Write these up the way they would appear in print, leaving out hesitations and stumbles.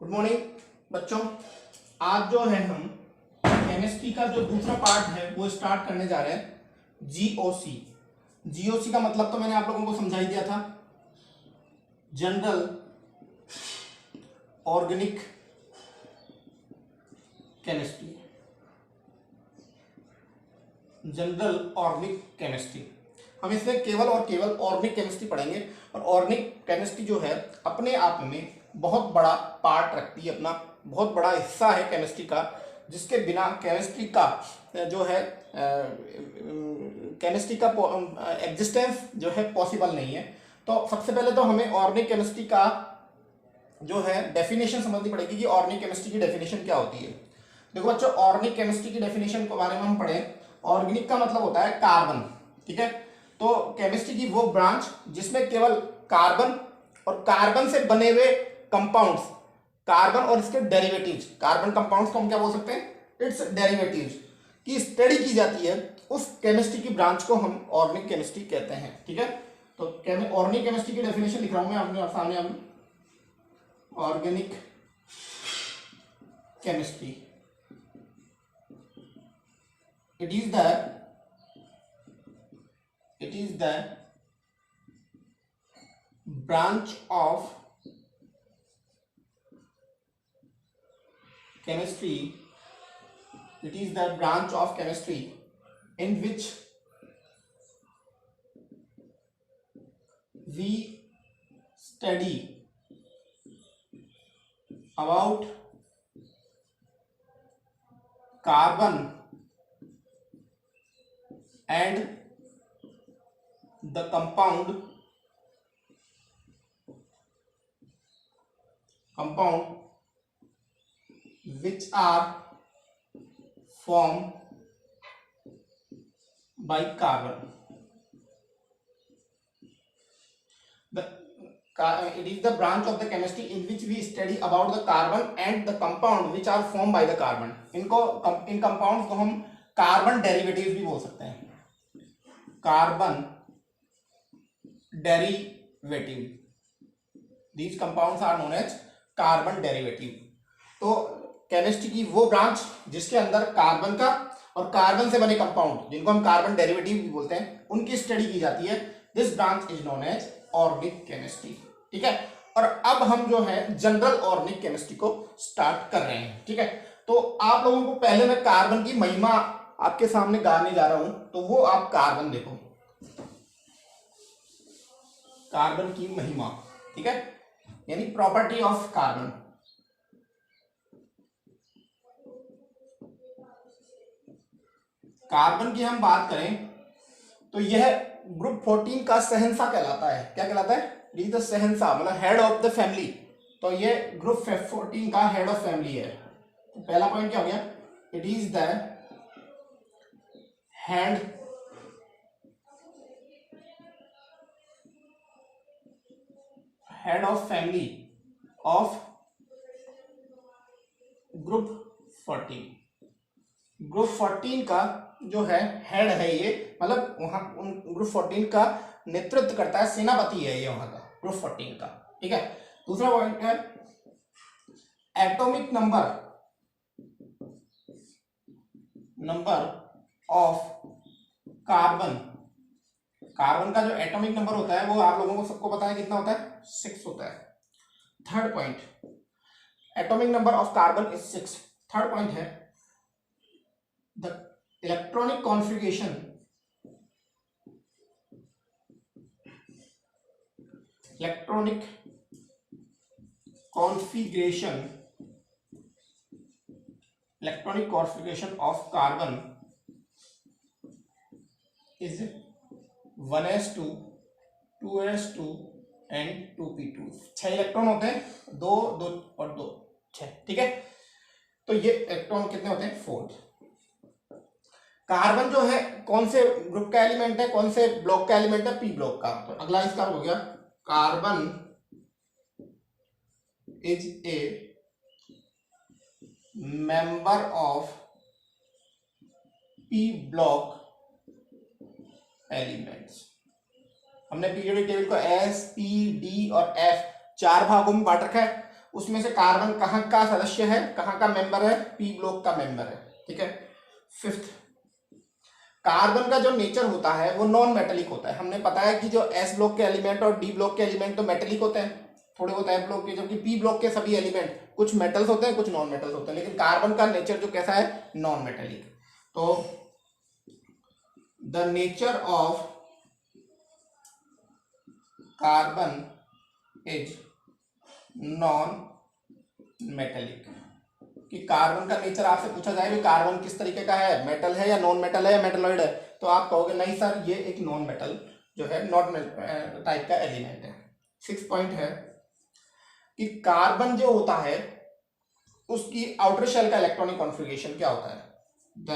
Good morning बच्चों। आज जो है हम केमिस्ट्री का जो दूसरा पार्ट है वो स्टार्ट करने जा रहे हैं। जीओसी। जीओसी का मतलब तो मैंने आप लोगों को समझा ही दिया था, general organic chemistry. General organic chemistry हम इसमें केवल और केवल ऑर्गेनिक केमिस्ट्री पढ़ेंगे। और ऑर्गेनिक केमिस्ट्री जो है अपने आप में बहुत बड़ा पार्ट रखती है, अपना बहुत बड़ा हिस्सा है केमिस्ट्री का, जिसके बिना केमिस्ट्री का जो है केमिस्ट्री का एग्जिस्टेंस जो है पॉसिबल नहीं है। तो सबसे पहले तो हमें ऑर्गेनिक केमिस्ट्री का जो है डेफिनेशन समझनी पड़ेगी कि ऑर्गेनिक केमिस्ट्री की डेफिनेशन क्या होती है। देखो बच्चों, ऑर्गेनिक केमिस्ट्री की डेफिनेशन के बारे में हम पढ़ें। ऑर्गेनिक का मतलब होता है कार्बन, ठीक है। तो केमिस्ट्री की वो ब्रांच जिसमें केवल कार्बन और कार्बन से बने हुए कंपाउंड्स, कार्बन और इसके डेरिवेटिव्स, कार्बन कंपाउंड्स को हम क्या बोल सकते हैं, इट्स डेरिवेटिव्स की स्टडी की जाती है, उस केमिस्ट्री की ब्रांच को हम ऑर्गेनिक केमिस्ट्री कहते हैं, ठीक है। तो ऑर्गेनिक केमिस्ट्री की डेफिनेशन लिख रहा हूं मैं अपने सामने। हम organic chemistry, it is the branch of chemistry, it is the branch of chemistry in which we study about carbon and the compound which are formed by carbon. It is the branch of the chemistry in which we study about the carbon and the compound which are formed by the carbon. इन compounds को हम carbon derivatives भी बोल सकते हैं, carbon derivative. These compounds are known as carbon derivative. तो chemistry की वो ब्रांच जिसके अंदर कार्बन का और कार्बन से बने कंपाउंड, जिनको हम कार्बन डेरिवेटिव भी बोलते हैं, उनकी स्टडी की जाती है। This branch is known as organic chemistry, ठीक है। और अब हम जो है जनरल ऑर्गेनिक केमिस्ट्री को स्टार्ट कर रहे हैं, ठीक है। तो आप लोगों को पहले मैं कार्बन की महिमा आपके सामने गाने जा रहा हूं, तो वो आप कार्बन देखो, कार्बन की महिमा, ठीक है, यानी प्रॉपर्टी ऑफ कार्बन। कार्बन की हम बात करें तो यह ग्रुप 14 का शहंशाह कहलाता है। क्या कहलाता है? इट इज द शहंशाह, मतलब हेड ऑफ द फैमिली। तो ये ग्रुप 14 का हेड ऑफ फैमिली है। तो पहला पॉइंट क्या हो गया? It is the head of family of group 14। Group 14 का जो है हेड है ये, मतलब वहां उन ग्रुप 14 का नेतृत्व करता है, सेनापति है ये वहां का, ग्रुप 14 का, ठीक है। दूसरा पॉइंट है atomic number of carbon. Carbon का जो एटॉमिक नंबर होता है वो आप लोगों को सबको पता है कितना होता है? 6 होता है। Third point, atomic number of carbon is 6। Third point है the electronic configuration of carbon is 1s2 2s2 and 2p2। 6 electron होते हैं, 2 2 और 2 6, ठीक है। तो ये इलेक्ट्रॉन कितने होते हैं? 4। कार्बन जो है कौन से ग्रुप का एलिमेंट है, कौन से ब्लॉक का एलिमेंट है? पी ब्लॉक का। तो अगला इसका हो गया carbon is a member of P block elements. हमने पीरियोडिक टेबल को एस, पी, डी और एफ 4 भागों में बांट रखा है। उसमें से कार्बन कहाँ का सदस्य है, कहाँ का मेंबर है, पी ब्लॉक का मेंबर है। ठीक है। फिफ्थ, कार्बन का जो नेचर होता है वो नॉन मेटेलिक होता है। हमने पता है कि जो एस ब्लॉक के एलिमेंट और डी ब्लॉक के एलिमेंट तो मेटेलिक होते हैं, थोड़े बहुत एफ ब्लॉक के, जबकि पी ब्लॉक के सभी एलिमेंट कुछ मेटल्स होते हैं कुछ नॉन मेटल्स होते हैं, लेकिन कार्बन का नेचर जो कैसा है, नॉन मेटेलिक। तो the nature of carbon is non metallic, कि कार्बन का नेचर आपसे पूछा जाए कि कार्बन किस तरीके का है, मेटल है या नॉन मेटल है या मेटलॉइड है, तो आप कहोगे नहीं सर ये एक नॉन मेटल जो है नॉन टाइप का एलिमेंट है। 6 पॉइंट है कि कार्बन जो होता है उसकी आउटर शेल का इलेक्ट्रॉनिक कॉन्फ़िगरेशन क्या होता है, the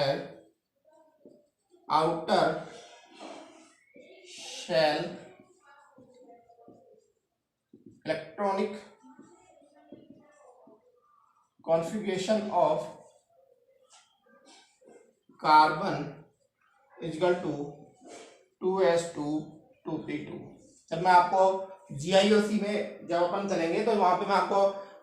outer shell electronic configuration of carbon is equal to 2s2 2p2। जब मैं आपको GIOC में जब अपन चलेंगे तो वहां पे मैं आपको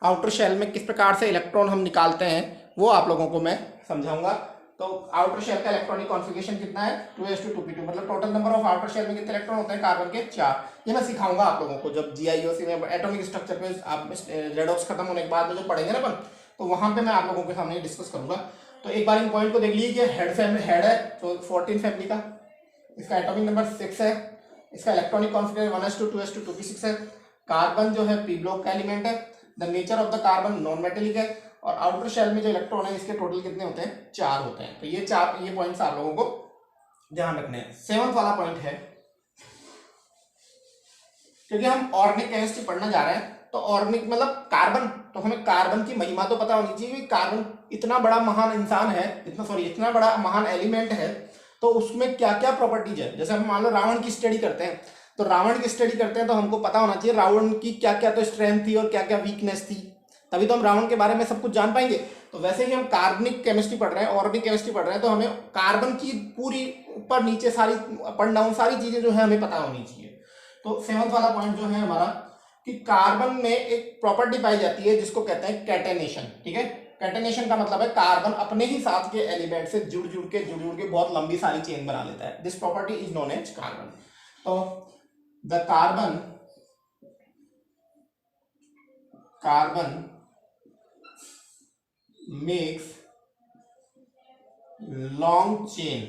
आउटर शेल में किस प्रकार से इलेक्ट्रॉन हम निकालते हैं वो आप लोगों को मैं समझाऊंगा। तो आउटर शेल का इलेक्ट्रॉनिक कॉन्फ़िगरेशन कितना है, 2s2 2p2, मतलब total number of outer shell में कितने इलेक्ट्रॉन होते हैं, कार्बन के 4। ये मैं सिखाऊंगा आप लोगों को जब GIOC में एटॉमिक स्ट्रक्चर पे आप रेडॉक्स खत्म होने के बाद में जो पढ़ेंगे ना अपन, तो वहां पे मैं आप लोगों के सामने डिस्कस करूंगा। तो एक बार इन पॉइंट को देख लीजिए कि हेड है तो 14 फैमिली का, इसका एटॉमिक नंबर 6 है, इसका electronic configuration 1s2 2s2 2p6 है, कार्बन जो है पी ब्लॉक का एलिमेंट है, the nature of the carbon non metallic है, और आउटर शेल में जो इलेक्ट्रॉन है इसके टोटल कितने होते हैं, 4 होते हैं। तो ये पॉइंट्स आप लोगों को ध्यान रखने हैं। 7th वाला पॉइंट है, क्योंकि हम ऑर्गेनिक केमिस्ट्री पढ़ना जा रहे हैं तो ऑर्गेनिक मतलब कार्बन, तो हमें कार्बन की महिमा तो पता होनी चाहिए कि कार्बन इतना बड़ा महान इंसान है, इतना बड़ा महान एलिमेंट है, तो उसमें क्या क्या प्रॉपर्टीज है। जैसे हम मान लो रावण की स्टडी करते हैं, तो रावण की स्टडी करते हैं तो हमको पता होना चाहिए रावण की क्या क्या तो स्ट्रेंथ थी और क्या क्या वीकनेस थी, तभी तो हम रावण के बारे में सब कुछ जान पाएंगे। तो वैसे ही हम कार्बनिक केमिस्ट्री पढ़ रहे हैं, ऑर्गेनिक केमिस्ट्री पढ़ रहे हैं, तो हमें कार्बन की पूरी ऊपर नीचे सारी अप एंड डाउन सारी चीजें जो है हमें पता होनी चाहिए। तो 7th वाला पॉइंट जो है हमारा कि कार्बन में एक प्रॉपर्टी पाई जाती है जिसको कहते हैं कैटेनेशन। ठीक है, कैटेनेशन का मतलब है कार्बन अपने ही साथ के एलिमेंट से जुड़ जुड़ के बहुत लंबी सारी चेन बना लेता है। This property is known as carbon. तो the carbon makes long chain,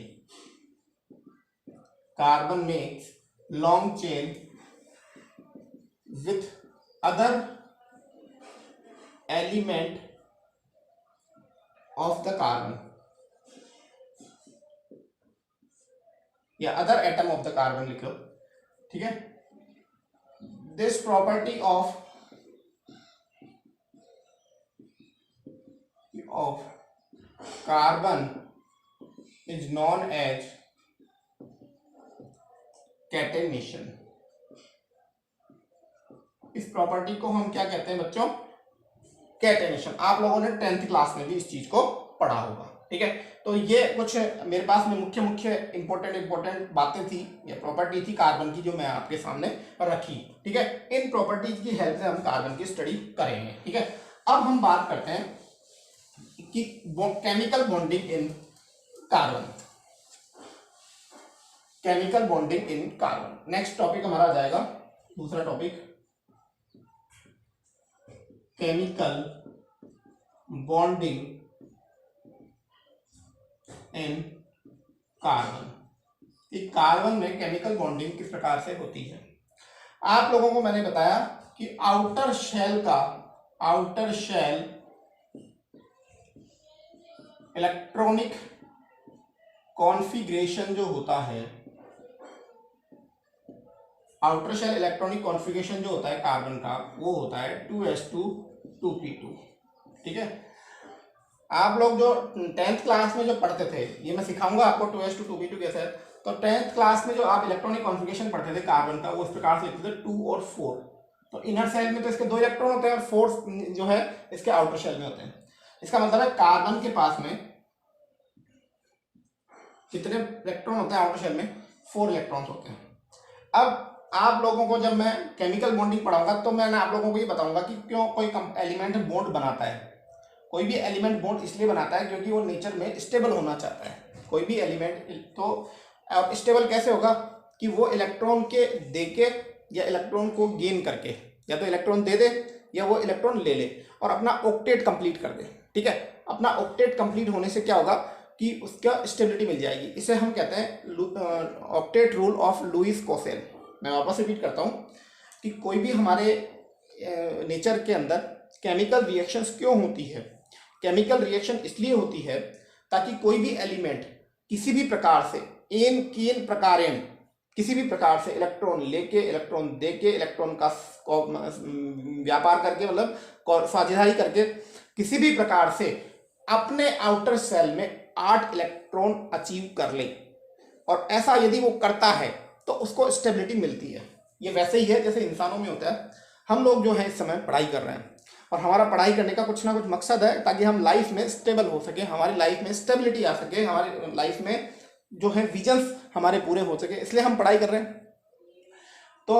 carbon makes long chain with other element of the carbon या other atom of the carbon लिख लो। ठीक है, this property of carbon is known as catenation। इस property को हम क्या कहते हैं बच्चों, कैटेनेशन। आप लोगों ने 10th क्लास में भी इस चीज को पढ़ा होगा। ठीक है, तो ये कुछ मेरे पास में मुख्य इंपॉर्टेंट बातें थी या प्रॉपर्टी थी कार्बन की जो मैं आपके सामने रखी। ठीक है, इन प्रॉपर्टीज की हेल्प से हम कार्बन की स्टडी करेंगे। ठीक है, अब हम बात करते हैं कि chemical bonding in carbon, chemical bonding in carbon. Next topic हमारा आ जाएगा दूसरा topic, chemical bonding in carbon. कि कार्बन में केमिकल बॉन्डिंग किस प्रकार से होती है। आप लोगों को मैंने बताया कि आउटर शेल इलेक्ट्रॉनिक कॉन्फ़िगरेशन जो होता है, आउटर शेल इलेक्ट्रॉनिक कॉन्फ़िगरेशन जो होता है कार्बन का वो होता है 2s2 2p2। ठीक है, आप लोग जो 10th क्लास में जो पढ़ते थे, ये मैं सिखाऊंगा आपको 2s2 2p2 कैसे है। तो 10th क्लास में जो आप इलेक्ट्रॉनिक कॉन्फ़िगरेशन पढ़ते थे कार्बन का, वो इस प्रकार से लिखते थे 2 और 4। तो इनर शेल में तो इसके 2 इलेक्ट्रॉन होते हैं और 4 जो है इसके आउटर शेल में होते हैं। इसका मतलब है कार्बन के पास में कितने इलेक्ट्रॉन होते हैं आउटर शेल में, 4 इलेक्ट्रॉन्स होते हैं। अब आप लोगों को जब मैं केमिकल बॉन्डिंग पढ़ाऊंगा तो मैं आप लोगों को ये बताऊंगा कि क्यों कोई एलिमेंट बॉन्ड बनाता है। कोई भी एलिमेंट बॉन्ड इसलिए बनाता है क्योंकि वो नेचर में स्टेबल होना चाहता है। कोई भी एलिमेंट तो स्टेबल कैसे होगा कि वो इलेक्ट्रॉन के दे के या इलेक्ट्रॉन को गेन करके, या तो इलेक्ट्रॉन दे दे या वो इलेक्ट्रॉन ले ले और अपना ऑक्टेट कंप्लीट कर दे। ठीक है, अपना ऑक्टेट कंप्लीट होने से क्या होगा कि उसका स्टेबिलिटी मिल जाएगी। इसे हम कहते हैं ऑक्टेट रूल ऑफ लुईस कॉसेल। मैं वापस रिपीट करता हूँ कि कोई भी हमारे नेचर के अंदर केमिकल रिएक्शंस क्यों होती है। केमिकल रिएक्शन इसलिए होती है ताकि कोई भी एलिमेंट किसी भी प्रकार से किसी भी प्रकार से इलेक्ट्रॉन लेके, इलेक्ट्रॉन दे के, इलेक्ट्रॉन का व्यापार करके, मतलब साझेदारी करके किसी भी प्रकार से अपने आउटर सेल में 8 इलेक्ट्रॉन अचीव कर ले। और ऐसा यदि वो करता है तो उसको स्टेबिलिटी मिलती है। ये वैसे ही है जैसे इंसानों में होता है। हम लोग जो है इस समय पढ़ाई कर रहे हैं और हमारा पढ़ाई करने का कुछ ना कुछ मकसद है ताकि हम लाइफ में स्टेबल हो सके, हमारी लाइफ में स्टेबिलिटी आ सके, हमारी लाइफ में जो है विजन्स हमारे पूरे हो सके, इसलिए हम पढ़ाई कर रहे हैं। तो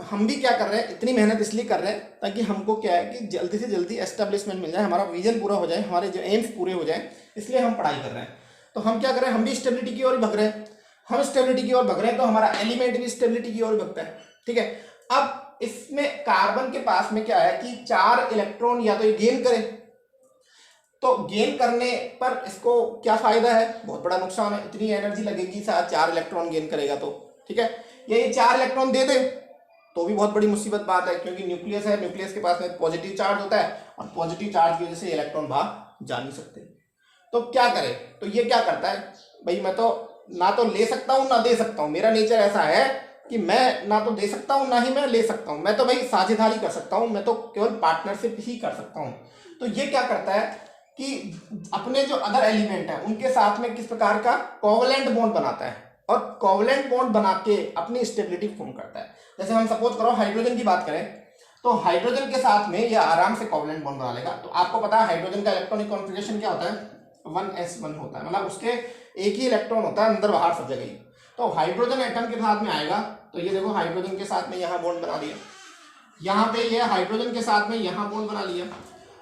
हम भी क्या कर रहे हैं, इतनी मेहनत इसलिए कर रहे हैं ताकि हमको क्या है कि जल्दी से जल्दी एस्टेब्लिशमेंट मिल जाए, हमारा विजन पूरा हो जाए, हमारे जो एम्स पूरे हो जाए, इसलिए हम पढ़ाई कर रहे हैं। तो हम क्या कर रहे हैं, हम भी स्टेबिलिटी की ओर भग रहे हैं। हम स्टेबिलिटी की ओर भग रहे हैं तो हमारा एलिमेंट भी स्टेबिलिटी की ओर भगता है। ठीक है, अब इसमें कार्बन के पास में क्या है कि 4 इलेक्ट्रॉन या तो ये गेन करे, तो गेन करने पर इसको क्या फायदा है, बहुत बड़ा नुकसान है। इतनी एनर्जी लगेगी, 4 इलेक्ट्रॉन गेन करेगा तो ठीक है। ये 4 इलेक्ट्रॉन दे दे तो भी बहुत बड़ी मुसीबत बात है, क्योंकि न्यूक्लियस है, न्यूक्लियस के पास में पॉजिटिव चार्ज होता है और पॉजिटिव चार्ज की वजह से इलेक्ट्रॉन बाहर जा नहीं सकते। तो क्या करे, तो ये क्या करता है भाई, मैं तो ना तो ले सकता हूं ना दे सकता हूं। मेरा नेचर ऐसा है कि मैं ना तो दे सकता हूं ना ही मैं ले सकता हूं। मैं तो भाई साझेदारी कर सकता हूं, मैं तो केवल पार्टनरशिप ही कर सकता हूं। तो ये क्या करता है कि अपने जो अदर एलिमेंट है उनके साथ में किस प्रकार का कोवलेंट बॉन्ड बनाता है और कोवलेंट बॉन्ड बना के अपनी स्टेबिलिटी फॉर्म करता है। जैसे हम सपोज करो हाइड्रोजन की बात करें तो हाइड्रोजन के साथ में ये आराम से कोवलेंट बॉन्ड बना लेगा। तो आपको पता है हाइड्रोजन का इलेक्ट्रॉनिक कॉन्फ़िगरेशन क्या होता है, 1s1 होता है, मतलब उसके एक ही इलेक्ट्रॉन होता है अंदर बाहर सब जगह ही। तो हाइड्रोजन एटम के साथ में आएगा तो ये देखो हाइड्रोजन के साथ में यहाँ बॉन्ड बना दिया, यहाँ पे ये हाइड्रोजन के साथ में यहाँ बॉन्ड बना लिया,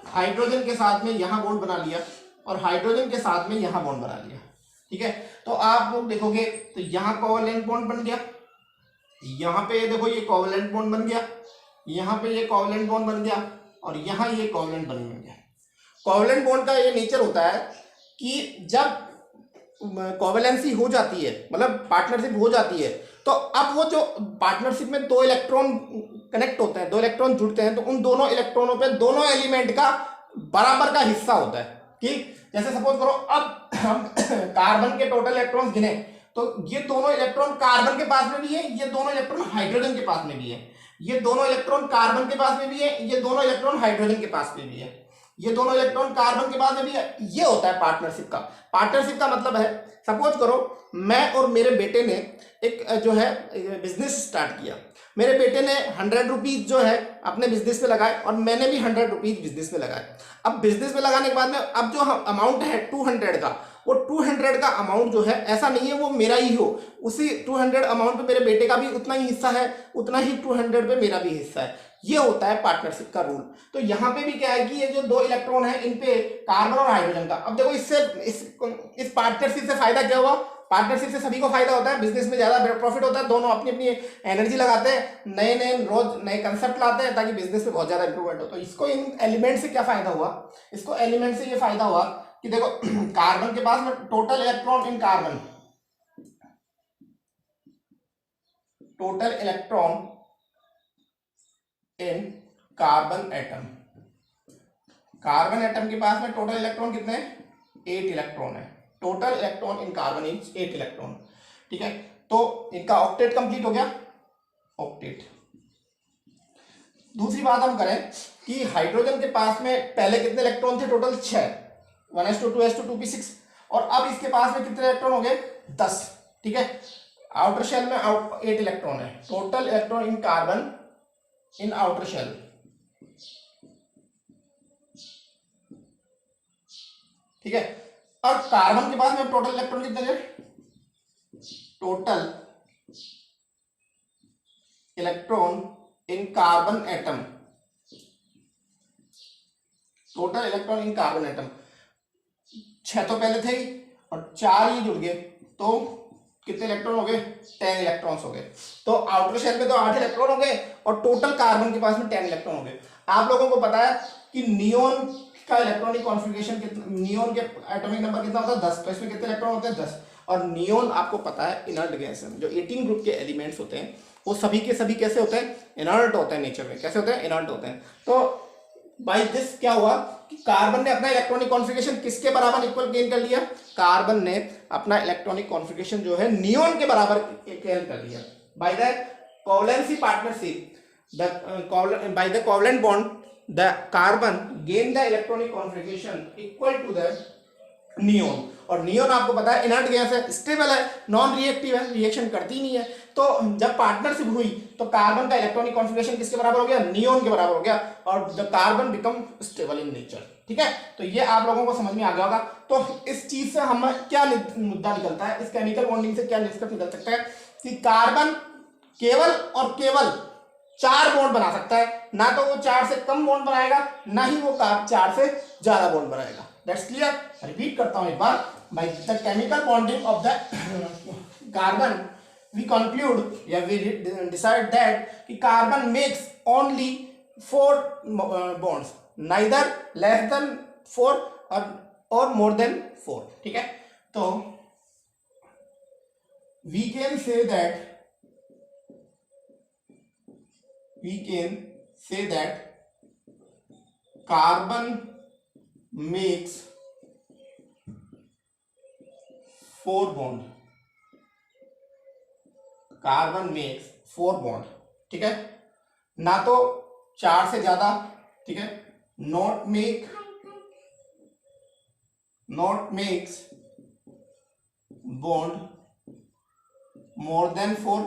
हाइड्रोजन के साथ में यहाँ बॉन्ड बना लिया और हाइड्रोजन के साथ में यहाँ बॉन्ड बना लिया। ठीक है, तो आप लोग देखोगे तो यहाँ कोवलेंट बॉन्ड बन गया, यहाँ पे देखो ये कोवलेंट बॉन्ड बन गया, यहाँ पे ये कोवलेंट बॉन्ड बन गया और यहाँ ये कोवलेंट बॉन्ड बन गया। कोवलेंट बॉन्ड का ये नेचर होता है कि जब कोवलेंसी हो जाती है, मतलब पार्टनरशिप हो जाती है, तो अब वो जो पार्टनरशिप में 2 इलेक्ट्रॉन कनेक्ट होते हैं, 2 इलेक्ट्रॉन जुड़ते हैं, तो उन दोनों इलेक्ट्रॉनों पे दोनों एलिमेंट का बराबर का हिस्सा होता है। ठीक, जैसे सपोज करो अब हम कार्बन के टोटल इलेक्ट्रॉन्स गिने तो ये दोनों इलेक्ट्रॉन कार्बन के पास में भी है, ये दोनों इलेक्ट्रॉन हाइड्रोजन के पास में भी है, ये दोनों इलेक्ट्रॉन कार्बन के पास में भी है, ये दोनों इलेक्ट्रॉन हाइड्रोजन के पास में भी है, ये दोनों इलेक्ट्रॉन कार्बन के पास में भी है। ये होता है पार्टनरशिप का। पार्टनरशिप का मतलब है सपोज करो मैं और मेरे बेटे ने एक जो है बिजनेस स्टार्ट किया। मेरे बेटे ने 100 रुपीज जो है अपने बिजनेस में लगाए और मैंने भी 100 रुपीज बिजनेस में लगाए। अब बिजनेस में लगाने के बाद में अब जो अमाउंट है 200 का, वो 200 का अमाउंट जो है ऐसा नहीं है वो मेरा ही हो, उसी 200 अमाउंट पे मेरे बेटे का भी उतना ही हिस्सा है, उतना ही 200 पे मेरा भी हिस्सा है। ये होता है पार्टनरशिप का रूल। तो यहाँ पे भी क्या है कि ये जो 2 इलेक्ट्रॉन है इन पे कार्बन और हाइड्रोजन का, अब देखो इससे इस पार्टनरशिप से फायदा क्या हुआ, पार्टनरशिप से सभी को फायदा होता है, बिजनेस में ज्यादा प्रॉफिट होता है, दोनों अपनी अपनी एनर्जी लगाते हैं, नए नए रोज नए कंसेप्ट लाते हैं ताकि बिजनेस में बहुत ज्यादा इंप्रूवमेंट हो। तो इसको इन एलिमेंट से क्या फायदा हुआ, इसको एलिमेंट से ये फायदा हुआ कि देखो कार्बन के पास में total electron in carbon, total electron in carbon atom, carbon atom के पास में टोटल इलेक्ट्रॉन कितने हैं, 8 इलेक्ट्रॉन है। Total electron in carbon is 8 electron. ठीक है, तो इनका ऑक्टेट कंप्लीट हो गया, ऑक्टेट। दूसरी बात हम करें कि हाइड्रोजन के पास में पहले कितने इलेक्ट्रॉन थे, टोटल 6, 1s2 2s2 2p6, और अब इसके पास में कितने इलेक्ट्रॉन हो गए, 10। ठीक है, आउटर शेल में 8 इलेक्ट्रॉन है। Total electron in carbon in outer shell, ठीक है, और कार्बन के पास में टोटल इलेक्ट्रॉन कितने हैं, total electron in carbon atom, total electron in carbon atom, 6 तो पहले थे ही और 4 ही जुड़ गए, तो कितने इलेक्ट्रॉन हो गए? 10 इलेक्ट्रॉन्स हो गए। तो आउटर शेल में तो 8 इलेक्ट्रॉन हो गए और टोटल कार्बन के पास में 10 इलेक्ट्रॉन हो गए। आप लोगों को पता है कि नियोन का इलेक्ट्रॉनिक कॉन्फ़िगरेशन कितना, नियोन के एटॉमिक नंबर कितना होता है? 10। तो इसमें कितने इलेक्ट्रॉन होते हैं? 10। और नियोन आपको पता है इनर्ट गैस है। जो 18 ग्रुप के एलिमेंट्स होते हैं वो सभी के सभी कैसे होते हैं? इनर्ट होते हैं नेचर में। कैसे होते हैं? इनर्ट होते हैं। तो बाय दिस क्या हुआ कि कार्बन ने अपना इलेक्ट्रॉनिक कॉन्फ़िगरेशन किसके बराबर इक्वल गेन कर लिया? कार्बन ने अपना इलेक्ट्रॉनिक कॉन्फ़िगरेशन जो है नियोन के बराबर गेन कर लिया by the covalency partnership, by the covalent bond the carbon gain the electronic configuration equal to the neon. और नियोन आपको पता है इनर्ट गैस है, स्टेबल है, नॉन रिएक्टिव है, रिएक्शन करती नहीं है। तो जब पार्टनरशिप हुई तो कार्बन का इलेक्ट्रॉनिक कॉन्फ़िगरेशन किसके बराबर हो गया? नियोन के बराबर हो गया और the carbon become stable in nature. ठीक है, तो ये आप लोगों को समझ में आ गया होगा। तो इस चीज से हम क्या मुद्दा निकलता है, इस केमिकल बॉन्डिंग से क्या निष्कर्ष निकल सकता है कि कार्बन केवल और केवल 4 बॉन्ड बना सकता है, ना तो वो 4 से कम बॉन्ड बनाएगा, ना ही वो 4 से ज्यादा बॉन्ड बनाएगा। That's clear. रिपीट करता हूं एक बार, by the chemical bonding of the carbon we conclude या वी डिसाइड दैट कि carbon makes only 4 bonds, neither less than 4 or more than 4। ठीक है, तो we can say that carbon makes 4 bond, carbon makes 4 bond. ठीक है, ना तो 4 से ज्यादा, ठीक है, not makes bond more than 4,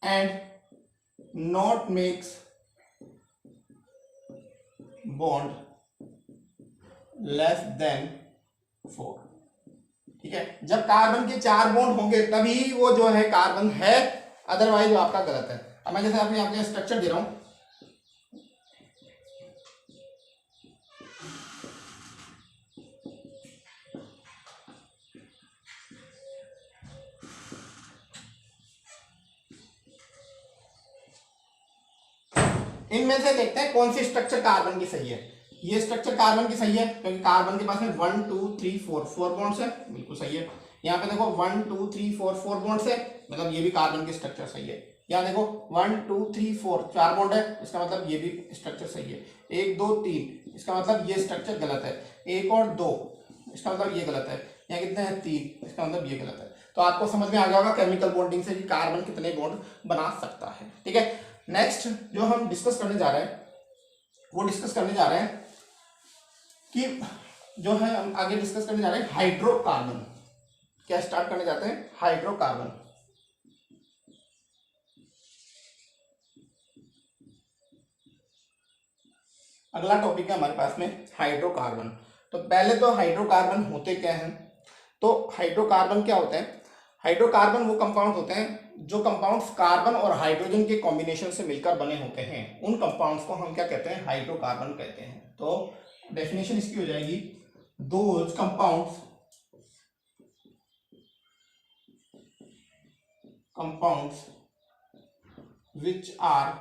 and not makes bond less than 4। ठीक है, जब कार्बन के 4 बॉन्ड होंगे तभी वो जो है कार्बन है, अदरवाइज वो आपका गलत है। अब मैं जैसे आपको यहाँ पे स्ट्रक्चर दे रहा हूं, इनमें से देखते हैं कौन सी स्ट्रक्चर कार्बन की सही है। ये स्ट्रक्चर कार्बन की सही है क्योंकि कार्बन के पास में 1 2 3 4 बॉन्ड्स है, बिल्कुल सही है। यहाँ पे देखो 1 2 3 4 बॉन्ड्स है, मतलब ये भी कार्बन की स्ट्रक्चर सही है। यहाँ देखो 1 2 3 4 बॉन्ड है, इसका मतलब ये भी स्ट्रक्चर सही है। 1 2 3, इसका मतलब ये स्ट्रक्चर गलत है। 1 और 2, इसका मतलब ये गलत है। यहाँ कितने हैं? 3, इसका मतलब ये गलत है। तो आपको समझ में आ गया होगा केमिकल बॉन्डिंग से कि कार्बन कितने बॉन्ड बना सकता है। ठीक है, नेक्स्ट जो हम डिस्कस करने जा रहे हैं वो डिस्कस करने जा रहे हैं कि जो है हम आगे डिस्कस करने जा रहे हैं हाइड्रोकार्बन। क्या स्टार्ट करने जाते हैं? हाइड्रोकार्बन। अगला टॉपिक है हमारे पास में हाइड्रोकार्बन। तो पहले तो हाइड्रोकार्बन होते क्या हैं? तो हाइड्रोकार्बन क्या होते हैं? हाइड्रोकार्बन वो कंपाउंड होते हैं जो कंपाउंड्स कार्बन और हाइड्रोजन के कॉम्बिनेशन से मिलकर बने होते हैं, उन कंपाउंड्स को हम क्या कहते हैं? हाइड्रोकार्बन कहते हैं। तो डेफिनेशन इसकी हो जाएगी, those compounds which are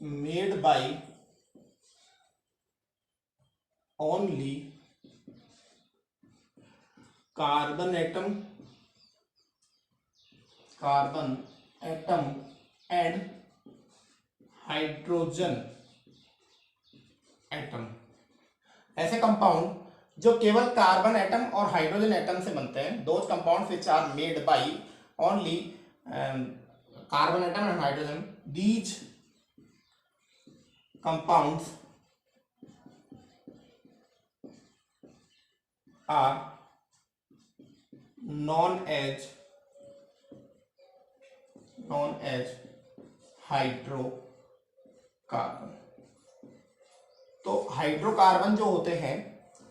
made by only carbon atom and hydrogen atom. ऐसे कंपाउंड जो केवल कार्बन एटम और हाइड्रोजन एटम से बनते हैं, those compounds which are made by only carbon atom and hydrogen, these compounds are known as hydrocarbon. तो hydrocarbon जो होते हैं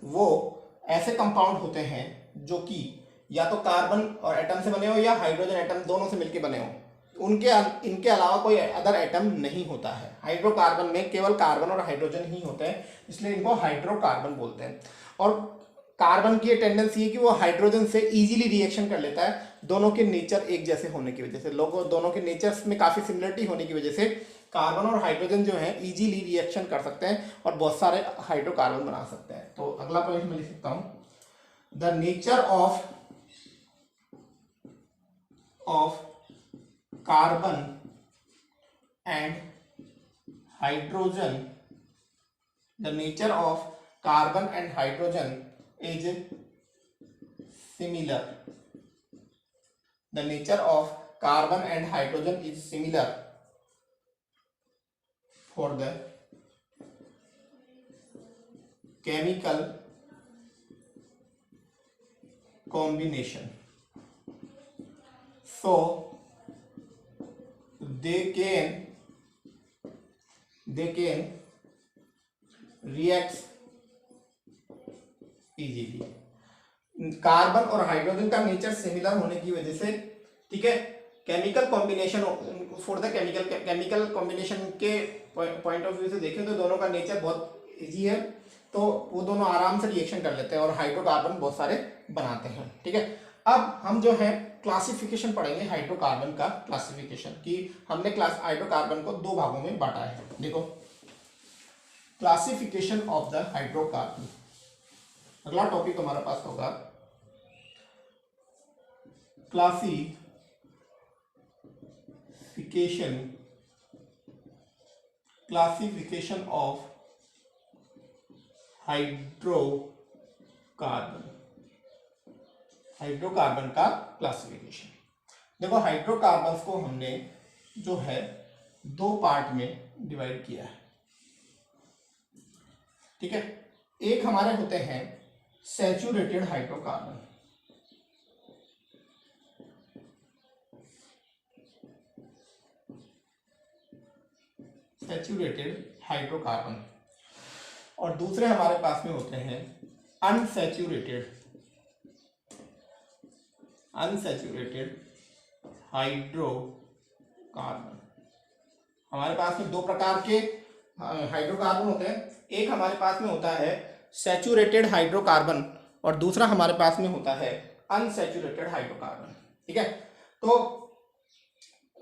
वो ऐसे कंपाउंड होते हैं जो कि या तो कार्बन और एटम से बने हो या हाइड्रोजन एटम दोनों से मिलकर बने हो। इनके अलावा कोई अदर एटम नहीं होता है। हाइड्रोकार्बन में केवल कार्बन और हाइड्रोजन ही होते हैं, इसलिए इनको हाइड्रोकार्बन बोलते हैं। और कार्बन की ये टेंडेंसी है कि वो हाइड्रोजन से इजीली रिएक्शन कर लेता है, दोनों के नेचर एक जैसे होने की वजह से, लोगों दोनों के नेचर्स में काफ़ी सिमिलरिटी होने की वजह से कार्बन और हाइड्रोजन जो है इजीली रिएक्शन कर सकते हैं और बहुत सारे हाइड्रोकार्बन बना सकते हैं। तो अगला पॉइंट मैं लिख सकता हूँ, the nature of carbon and hydrogen, the nature of carbon and hydrogen is similar. The nature of carbon and hydrogen is similar for the chemical combination. So they can react easily. Carbon और hydrogen का nature similar होने की वजह से, ठीक है, chemical combination for the chemical combination के point of view से देखें तो दोनों का नेचर बहुत इजी है, तो वो दोनों आराम से रिएक्शन कर लेते हैं और हाइड्रोकार्बन बहुत सारे बनाते हैं। ठीक है, अब हम जो है क्लासिफिकेशन पढ़ेंगे हाइड्रोकार्बन का क्लासिफिकेशन, कि हमने हाइड्रोकार्बन को दो भागों में बांटा है। देखो, क्लासिफिकेशन ऑफ द हाइड्रोकार्बन, अगला टॉपिक हमारे पास होगा क्लासिफिकेशन ऑफ हाइड्रोकार्बन का क्लासिफिकेशन। देखो, हाइड्रोकार्बन्स को हमने जो है दो पार्ट में डिवाइड किया है। ठीक है, एक हमारे होते हैं सैचुरेटेड हाइड्रोकार्बन, और दूसरे हमारे पास में होते हैं अनसैचुरेटेड हाइड्रोकार्बन। हमारे पास में दो प्रकार के हाइड्रोकार्बन होते हैं, एक हमारे पास में होता है सैचुरेटेड हाइड्रोकार्बन और दूसरा हमारे पास में होता है अनसैचुरेटेड हाइड्रोकार्बन। ठीक है, तो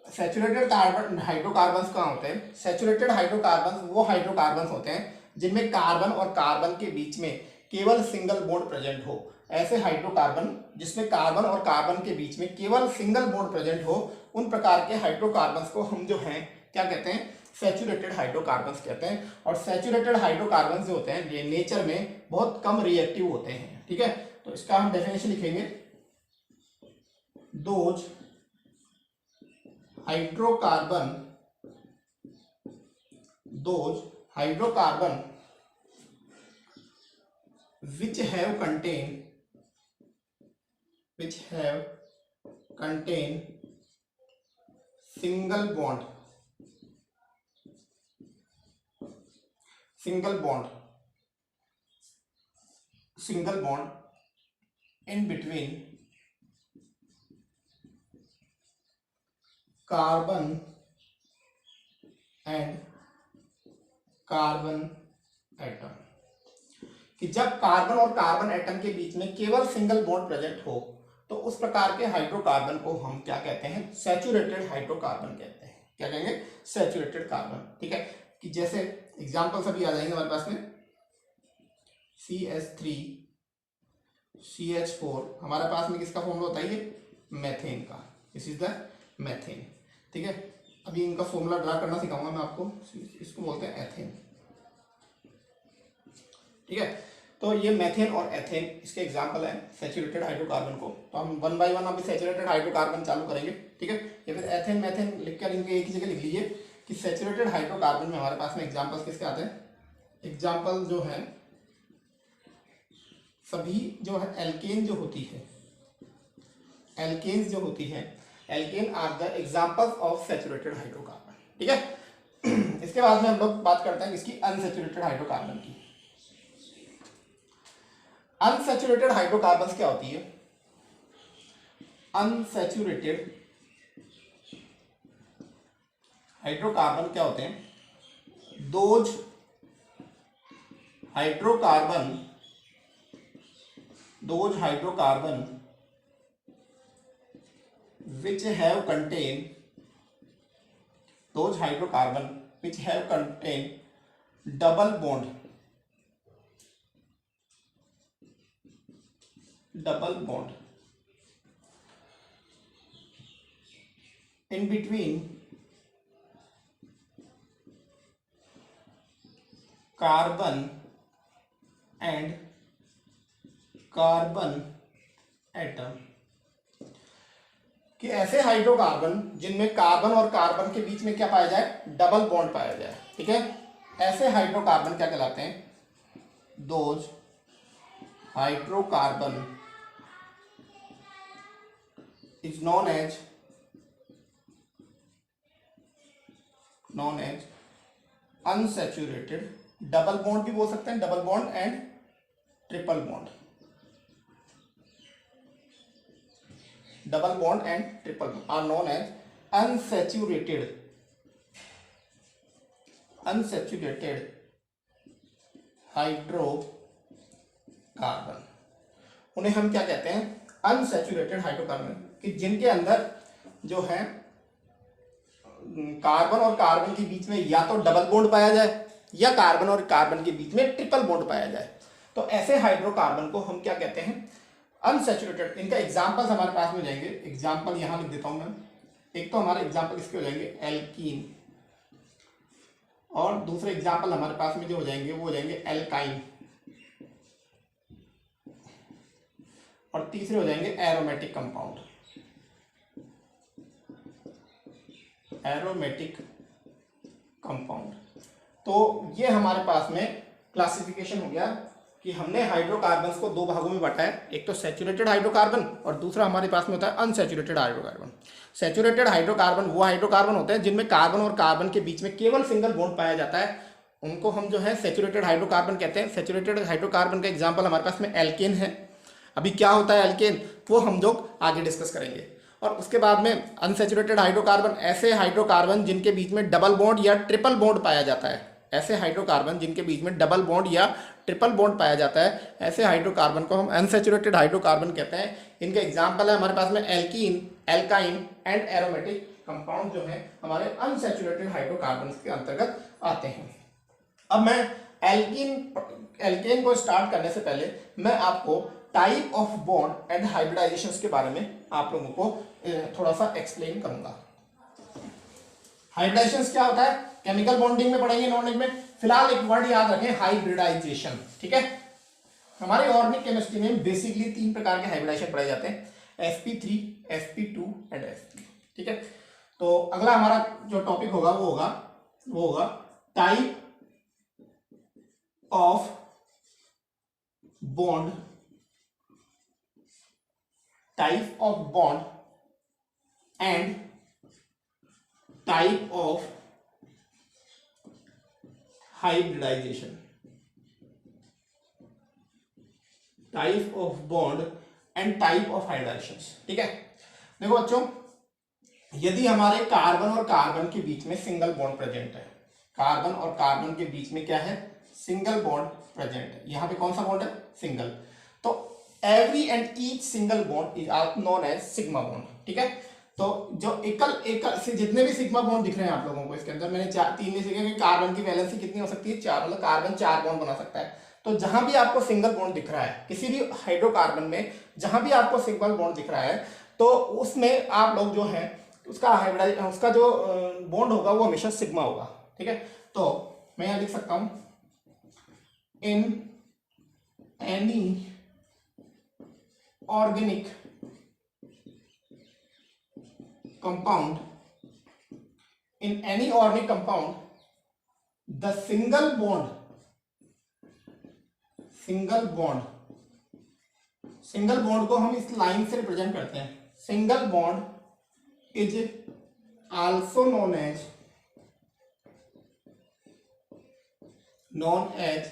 सैचुरेटेड हाइड्रोकार्बन्स कहाँ होते हैं? सैचुरेटेड हाइड्रोकार्बन्स वो हाइड्रोकार्बन्स होते हैं जिनमें कार्बन और कार्बन के बीच में केवल सिंगल बॉन्ड प्रेजेंट हो। ऐसे हाइड्रोकार्बन जिसमें कार्बन और कार्बन के बीच में केवल सिंगल बॉन्ड प्रेजेंट हो, उन प्रकार के हाइड्रोकार्बन्स को हम जो हैं क्या कहते हैं? सैचुरेटेड हाइड्रोकार्बन्स कहते हैं। और सैचुरेटेड हाइड्रोकार्बन्स जो होते हैं ये नेचर में बहुत कम रिएक्टिव होते हैं। ठीक है, तो इसका हम डेफिनेशन लिखेंगे, those hydrocarbon which have contain single bond in between carbon and carbon atom, कि जब कार्बन और कार्बन एटम के बीच में केवल सिंगल बॉन्ड प्रेजेंट हो तो उस प्रकार के हाइड्रोकार्बन को हम क्या कहते हैं? सैचुरेटेड हाइड्रोकार्बन कहते हैं। क्या कहेंगे? Saturated carbon. ठीक है, कि जैसे एग्जांपल सभी आ जाएंगे हमारे पास में, CH3CH4 हमारे पास में किसका फॉर्मूला होता है? ये मेथेन का। This is the methane. ठीक है, अभी इनका फॉर्मूला ड्रा करना सिखाऊंगा मैं आपको, इसको बोलते हैं एथेन। ठीक है, तो ये मेथेन और एथेन इसके एग्जांपल हैं सैचुरेटेड हाइड्रोकार्बन को। तो हम वन बाय वन अभी सैचुरेटेड हाइड्रोकार्बन चालू करेंगे। ठीक है, या फिर एथेन मेथेन लिखकर इनके एक ही जगह लिख लीजिए कि सैचुरेटेड हाइड्रोकार्बन में हमारे पास में एग्जाम्पल्स किसके आते हैं? एग्जाम्पल जो है सभी जो है एल्केन जो होती है, alkane are the examples of saturated hydrocarbon. ठीक है, इसके बाद में हम लोग बात करते हैं इसकी अनसैचुरेटेड हाइड्रोकार्बन की। अनसैचुरेटेड हाइड्रोकार्बन क्या होती है? अनसैचुरेटेड हाइड्रोकार्बन क्या होते हैं? Those hydrocarbon which have contained double bond in between carbon and carbon atom, कि ऐसे हाइड्रोकार्बन जिनमें कार्बन और कार्बन के बीच में क्या पाया जाए? डबल बॉन्ड पाया जाए। ठीक है, ऐसे हाइड्रोकार्बन क्या कहलाते हैं? Those hydrocarbon is known as unsaturated, double bond भी बोल सकते हैं, double bond and triple bond, double bond and triple bond are known as unsaturated hydrocarbon. उन्हें हम क्या कहते हैं? अनसैचुरेटेड हाइड्रोकार्बन, कि जिनके अंदर जो है कार्बन और कार्बन के बीच में या तो डबल बॉन्ड पाया जाए या कार्बन और कार्बन के बीच में ट्रिपल बॉन्ड पाया जाए। तो ऐसे हाइड्रोकार्बन को हम क्या कहते हैं? अनसैचुरेटेड। इनका एग्जाम्पल्स हमारे पास में हो जाएंगे, एग्जाम्पल यहां लिख देता हूं मैं। एक तो हमारे एग्जाम्पल इसके हो जाएंगे एल्कीन, और दूसरे एग्जाम्पल हमारे पास में जो हो जाएंगे वो हो जाएंगे एल्काइन, और तीसरे हो जाएंगे एरोमेटिक कंपाउंड। तो ये हमारे पास में क्लासिफिकेशन हो गया कि हमने हाइड्रोकार्बन्स को दो भागों में बांटा है, एक तो सैचुरेटेड हाइड्रोकार्बन और दूसरा हमारे पास में होता है अनसैचुरेटेड हाइड्रोकार्बन। सैचुरेटेड हाइड्रोकार्बन वो हाइड्रोकार्बन होते हैं जिनमें कार्बन और कार्बन के बीच में केवल सिंगल बॉन्ड पाया जाता है, उनको हम जो है सैचुरेटेड हाइड्रोकार्बन कहते हैं। सैचुरेटेड हाइड्रोकार्बन का एग्जाम्पल हमारे पास में एल्केन है। अभी क्या होता है एल्केन, वो हम लोग आगे डिस्कस करेंगे। और उसके बाद में अनसैचुरेटेड हाइड्रोकार्बन, ऐसे हाइड्रोकार्बन जिनके बीच में डबल बॉन्ड या ट्रिपल बॉन्ड पाया जाता है, ऐसे हाइड्रोकार्बन जिनके बीच में डबल बॉन्ड या ट्रिपल बॉन्ड पाया जाता है, ऐसे हाइड्रोकार्बन को हम अनसैचुरेटेड हाइड्रोकार्बन कहते हैं। इनके एग्जाम्पल है हमारे पास में alkene, alkyne and aromatic compound जो है हमारे अनसैचुरेटेड हाइड्रोकार्बन के अंतर्गत आते हैं। अब मैं एल्केन को स्टार्ट करने से पहले मैं आपको type of bond and hybridisation के बारे में आप लोगों को थोड़ा सा एक्सप्लेन करूंगा। हाइब्रिडाइजेशन क्या होता है केमिकल बॉन्डिंग में पढ़ेंगे, नॉलेज में। फिलहाल एक वर्ड याद रखें, हाइब्रिडाइजेशन। ठीक है, हमारे ऑर्गेनिक केमिस्ट्री में बेसिकली 3 प्रकार के हाइब्रिडाइजेशन पढ़े जाते हैं, sp3, sp2 एंड sp। ठीक है, तो अगला हमारा जो टॉपिक होगा वो होगा type of bond and type of hybridisation. Type of bond and type of hybridisation. ठीक है, देखो बच्चों, यदि हमारे कार्बन और कार्बन के बीच में सिंगल बॉन्ड प्रेजेंट है, कार्बन और कार्बन के बीच में क्या है? सिंगल बॉन्ड प्रेजेंट है। यहां पे कौन सा बॉन्ड है? सिंगल। तो every and each single bond is known as sigma bond. ठीक है, तो जो एकल से जितने भी सिग्मा बॉन्ड दिख रहे हैं आप लोगों को, इसके अंदर मैंने 3 में से कार्बन की वैलेंसी कितनी हो सकती है? 4, मतलब कार्बन 4 बॉन्ड बना सकता है। तो जहां भी आपको सिंगल बॉन्ड दिख रहा है किसी भी हाइड्रोकार्बन में, जहां भी आपको सिंगल बॉन्ड दिख रहा है, तो उसमें आप लोग जो है उसका जो बॉन्ड होगा वो हमेशा सिग्मा होगा। ठीक है, तो मैं यहां लिख सकता हूं in any organic compound, the single bond को हम इस लाइन से रिप्रेजेंट करते हैं। Single bond is also known as known as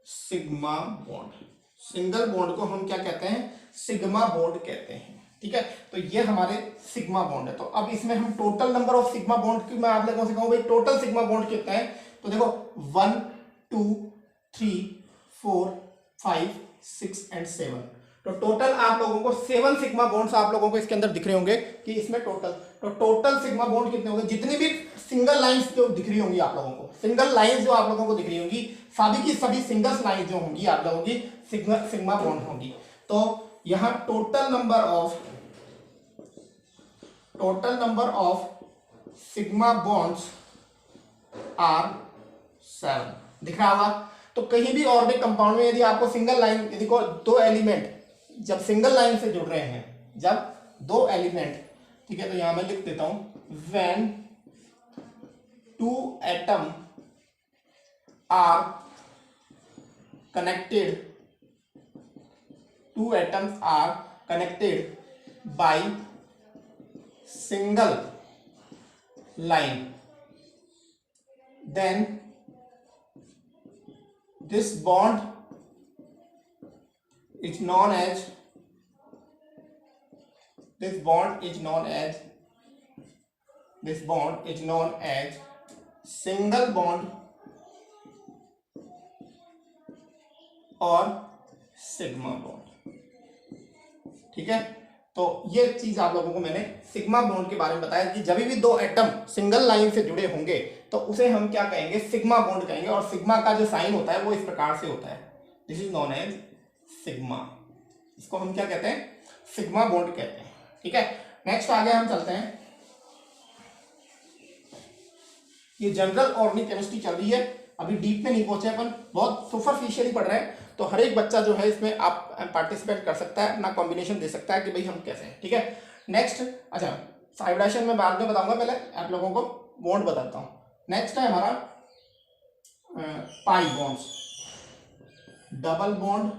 sigma bond. Single bond को हम क्या कहते हैं, सिग्मा बॉन्ड कहते हैं। ठीक है, तो ये हमारे सिग्मा बॉन्ड है। तो अब इसमें हम total number of sigma bond की मैं आप लोगों से कहूँ भाई टोटल सिग्मा बॉन्ड कितना है, तो देखो 1 2 3 4 5 6 एंड 7। तो टोटल आप लोगों को 7 सिग्मा बॉन्ड्स आप लोगों को इसके अंदर दिख रहे होंगे कि इसमें टोटल सिग्मा बॉन्ड कितने होंगे, जितनी भी सिंगल लाइंस जो दिख रही होंगी आप लोगों को, सिंगल लाइंस जो आप लोगों को दिख रही होंगी, सभी की सभी सिंगल लाइंस जो होंगी आप लोगों की सिग्मा बॉन्ड होंगी। तो यहां total number of sigma bonds are 7 दिख रहा होगा। तो कहीं भी ऑर्बिट कंपाउंड में यदि आपको सिंगल लाइन, यदि को दो एलिमेंट जब सिंगल लाइन से जुड़ रहे हैं, जब दो एलिमेंट, ठीक है, तो यहां मैं लिख देता हूं when 2 atom are connected, 2 atoms are connected by single line, then this bond is known as single bond और सिग्मा बॉन्ड। ठीक है, तो ये चीज आप लोगों को मैंने सिग्मा बॉन्ड के बारे में बताया कि जब भी दो एटम सिंगल लाइन से जुड़े होंगे तो उसे हम क्या कहेंगे, सिग्मा बॉन्ड कहेंगे। और सिग्मा का जो साइन होता है वो इस प्रकार से होता है, this is known as sigma. इसको हम क्या कहते हैं, सिग्मा बॉन्ड कहते हैं। ठीक है, नेक्स्ट आगे हम चलते हैं। ये जनरल ऑर्गेनिक केमिस्ट्री चल रही है, अभी डीप में नहीं पहुंचे अपन, बहुत सुपरफिशियली पढ़ रहे हैं। तो हर एक बच्चा जो है इसमें आप पार्टिसिपेट कर सकता है, अपना कॉम्बिनेशन दे सकता है कि भाई हम कैसे हैं। ठीक है, नेक्स्ट, अच्छा हाइब्रिडाइजेशन में बाद में बताऊंगा, पहले आप लोगों को बॉन्ड बताता हूँ। नेक्स्ट है हमारा पाई बॉन्ड्स, डबल बॉन्ड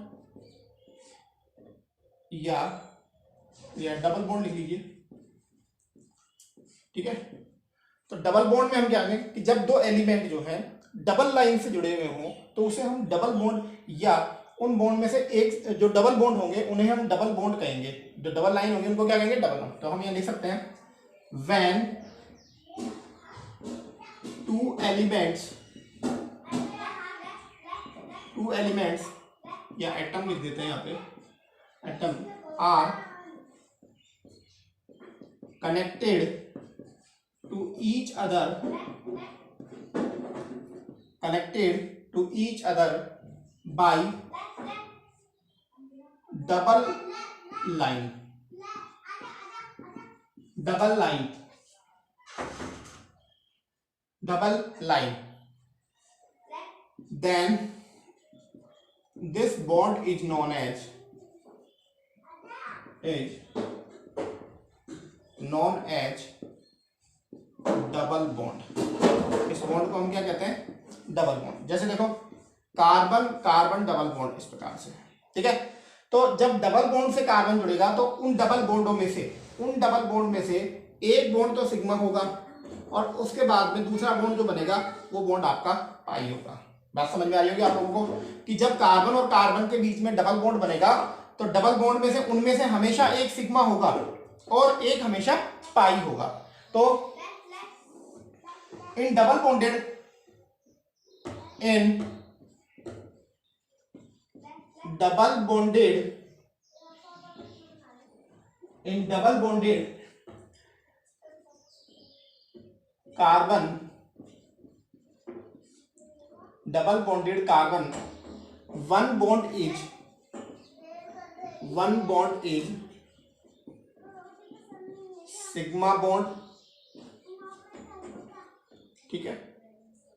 या डबल बॉन्ड लिख लीजिए। ठीक है, तो डबल बॉन्ड में हम क्या कहेंगे कि जब दो एलिमेंट जो है डबल लाइन से जुड़े हुए हों तो उसे हम डबल बॉन्ड, या उन बॉन्ड में से एक जो डबल बॉन्ड होंगे उन्हें हम डबल बॉन्ड कहेंगे, जो डबल लाइन होंगे उनको क्या कहेंगे, डबल बॉन्ड। तो हम ये लिख सकते हैं व्हेन 2 एलिमेंट्स या एटम लिख देते हैं यहाँ पे, atom are connected to each other by double line, then this bond is known as double bond. इस बॉन्ड को हम क्या कहते हैं, डबल बॉन्ड। जैसे देखो कार्बन कार्बन डबल बॉन्ड, इस प्रकार से। ठीक है, तो जब डबल बॉन्ड से कार्बन जुड़ेगा तो उन डबल बॉन्ड में से एक बॉन्ड तो सिग्मा होगा और उसके बाद में दूसरा बॉन्ड जो बनेगा वो बॉन्ड आपका पाई होगा। बात समझ में आ रही होगी आप लोगों को कि जब कार्बन और कार्बन के बीच में डबल बॉन्ड बनेगा तो डबल बॉन्ड में से उनमें से हमेशा एक सिग्मा होगा और एक हमेशा पाई होगा। तो in double bonded carbon one bond is sigma bond, ठीक है,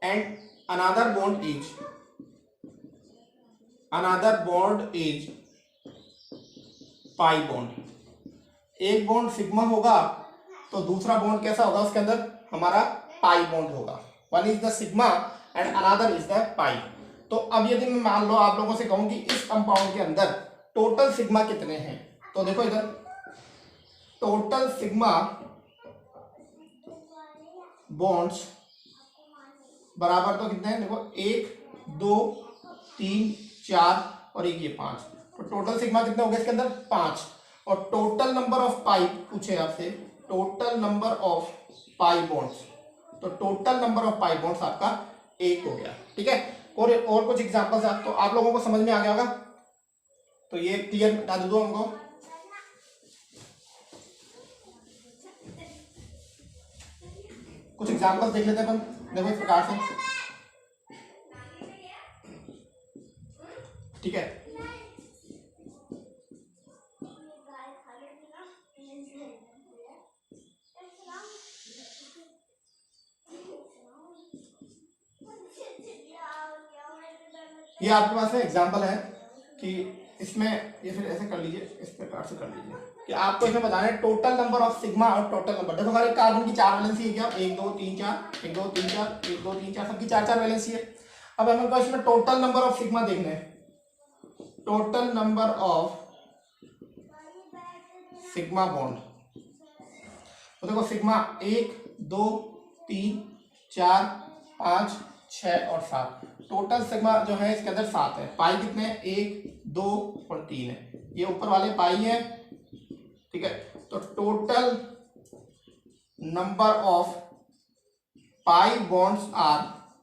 and another bond is pi bond. एक बॉन्ड सिग्मा होगा तो दूसरा बॉन्ड कैसा होगा, उसके अंदर हमारा पाई बॉन्ड होगा। One is the sigma and another is the pi. तो अब यदि मैं मान लो आप लोगों से कहूं कि इस कंपाउंड के अंदर टोटल सिग्मा कितने हैं, तो देखो इधर टोटल सिग्मा बॉन्ड्स बराबर तो कितने हैं, देखो 1 2 3 4 और एक ये 5, तो टोटल सिग्मा कितने हो गए इसके अंदर 5। और टोटल नंबर ऑफ पाई पूछे आपसे, total number of pi bonds, तो total number of pi bonds आपका 1 हो गया। ठीक है, और कुछ एग्जांपल्स तो आप लोगों को समझ में आ गया होगा, तो ये क्लियर बता दो हमको। कुछ एग्जांपल्स देख लेते हैं अपन, देखो इस प्रकार से। ठीक है, ये आपके पास में एग्जांपल है कि इसमें ये फिर ऐसे कर लीजिए, इस प्रकार से कर लीजिए कि आपको इसमें बताना है टोटल नंबर ऑफ सिग्मा और टोटल नंबर। देखो हमारे कार्बन की 4 वैलेंसी है क्या, 1 2 3 4, 1 2 3 4, 1 2 3 4, सबकी 4 वैलेंसी है। अब हमको इसमें टोटल नंबर ऑफ सिग्मा देखना है, total number of sigma bond. तो देखो सिग्मा 1 2 3 4 5 6 और 7, टोटल सिग्मा जो है इसके अंदर 7 है। पाई कितने हैं, 1 2 और 3 है, ये ऊपर वाले पाई है। ठीक है, तो total number of pi bonds are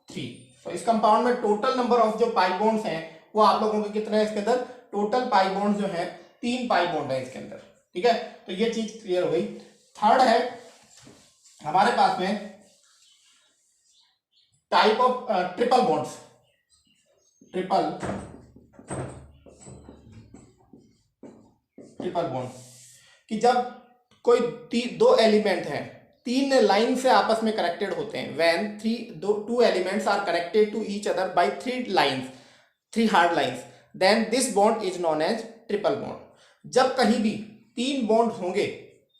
3। तो इस कंपाउंड में टोटल नंबर ऑफ जो पाई बॉन्ड्स हैं वो आप लोगों के कितने हैं इसके अंदर, टोटल पाई बॉन्ड्स जो है 3 पाई बॉन्ड है इसके अंदर। ठीक है, तो ये चीज क्लियर हो गई। थर्ड है हमारे पास में type of triple bonds, triple bond, कि जब कोई दो एलिमेंट हैं 3 लाइन से आपस में कनेक्टेड होते हैं, when 2 elements are connected to each other by 3 hard lines, then this bond is known as triple bond. जब कहीं भी 3 बॉन्ड होंगे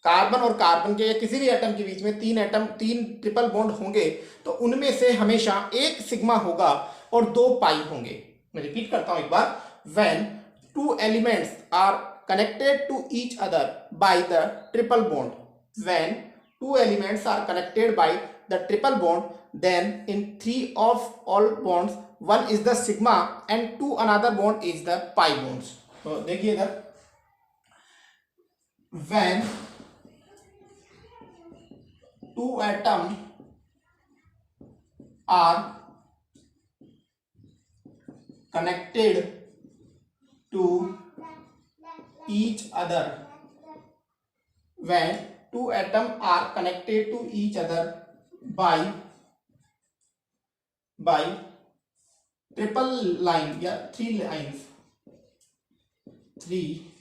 कार्बन और कार्बन के या किसी भी एटम के बीच में 3 ट्रिपल बॉन्ड होंगे, तो उनमें से हमेशा एक सिग्मा होगा और 2 पाई होंगे। मैं रिपीट करता हूं एक बार, when 2 elements are connected to each other by the triple bond, when 2 elements are connected by the triple bond, then in 3 of all bonds one is the sigma and 2 another bond is the pi bonds। तो देखिए इधर, when 2 atoms are connected to each other, when 2 atoms are connected to each other by triple line या 3 lines, 3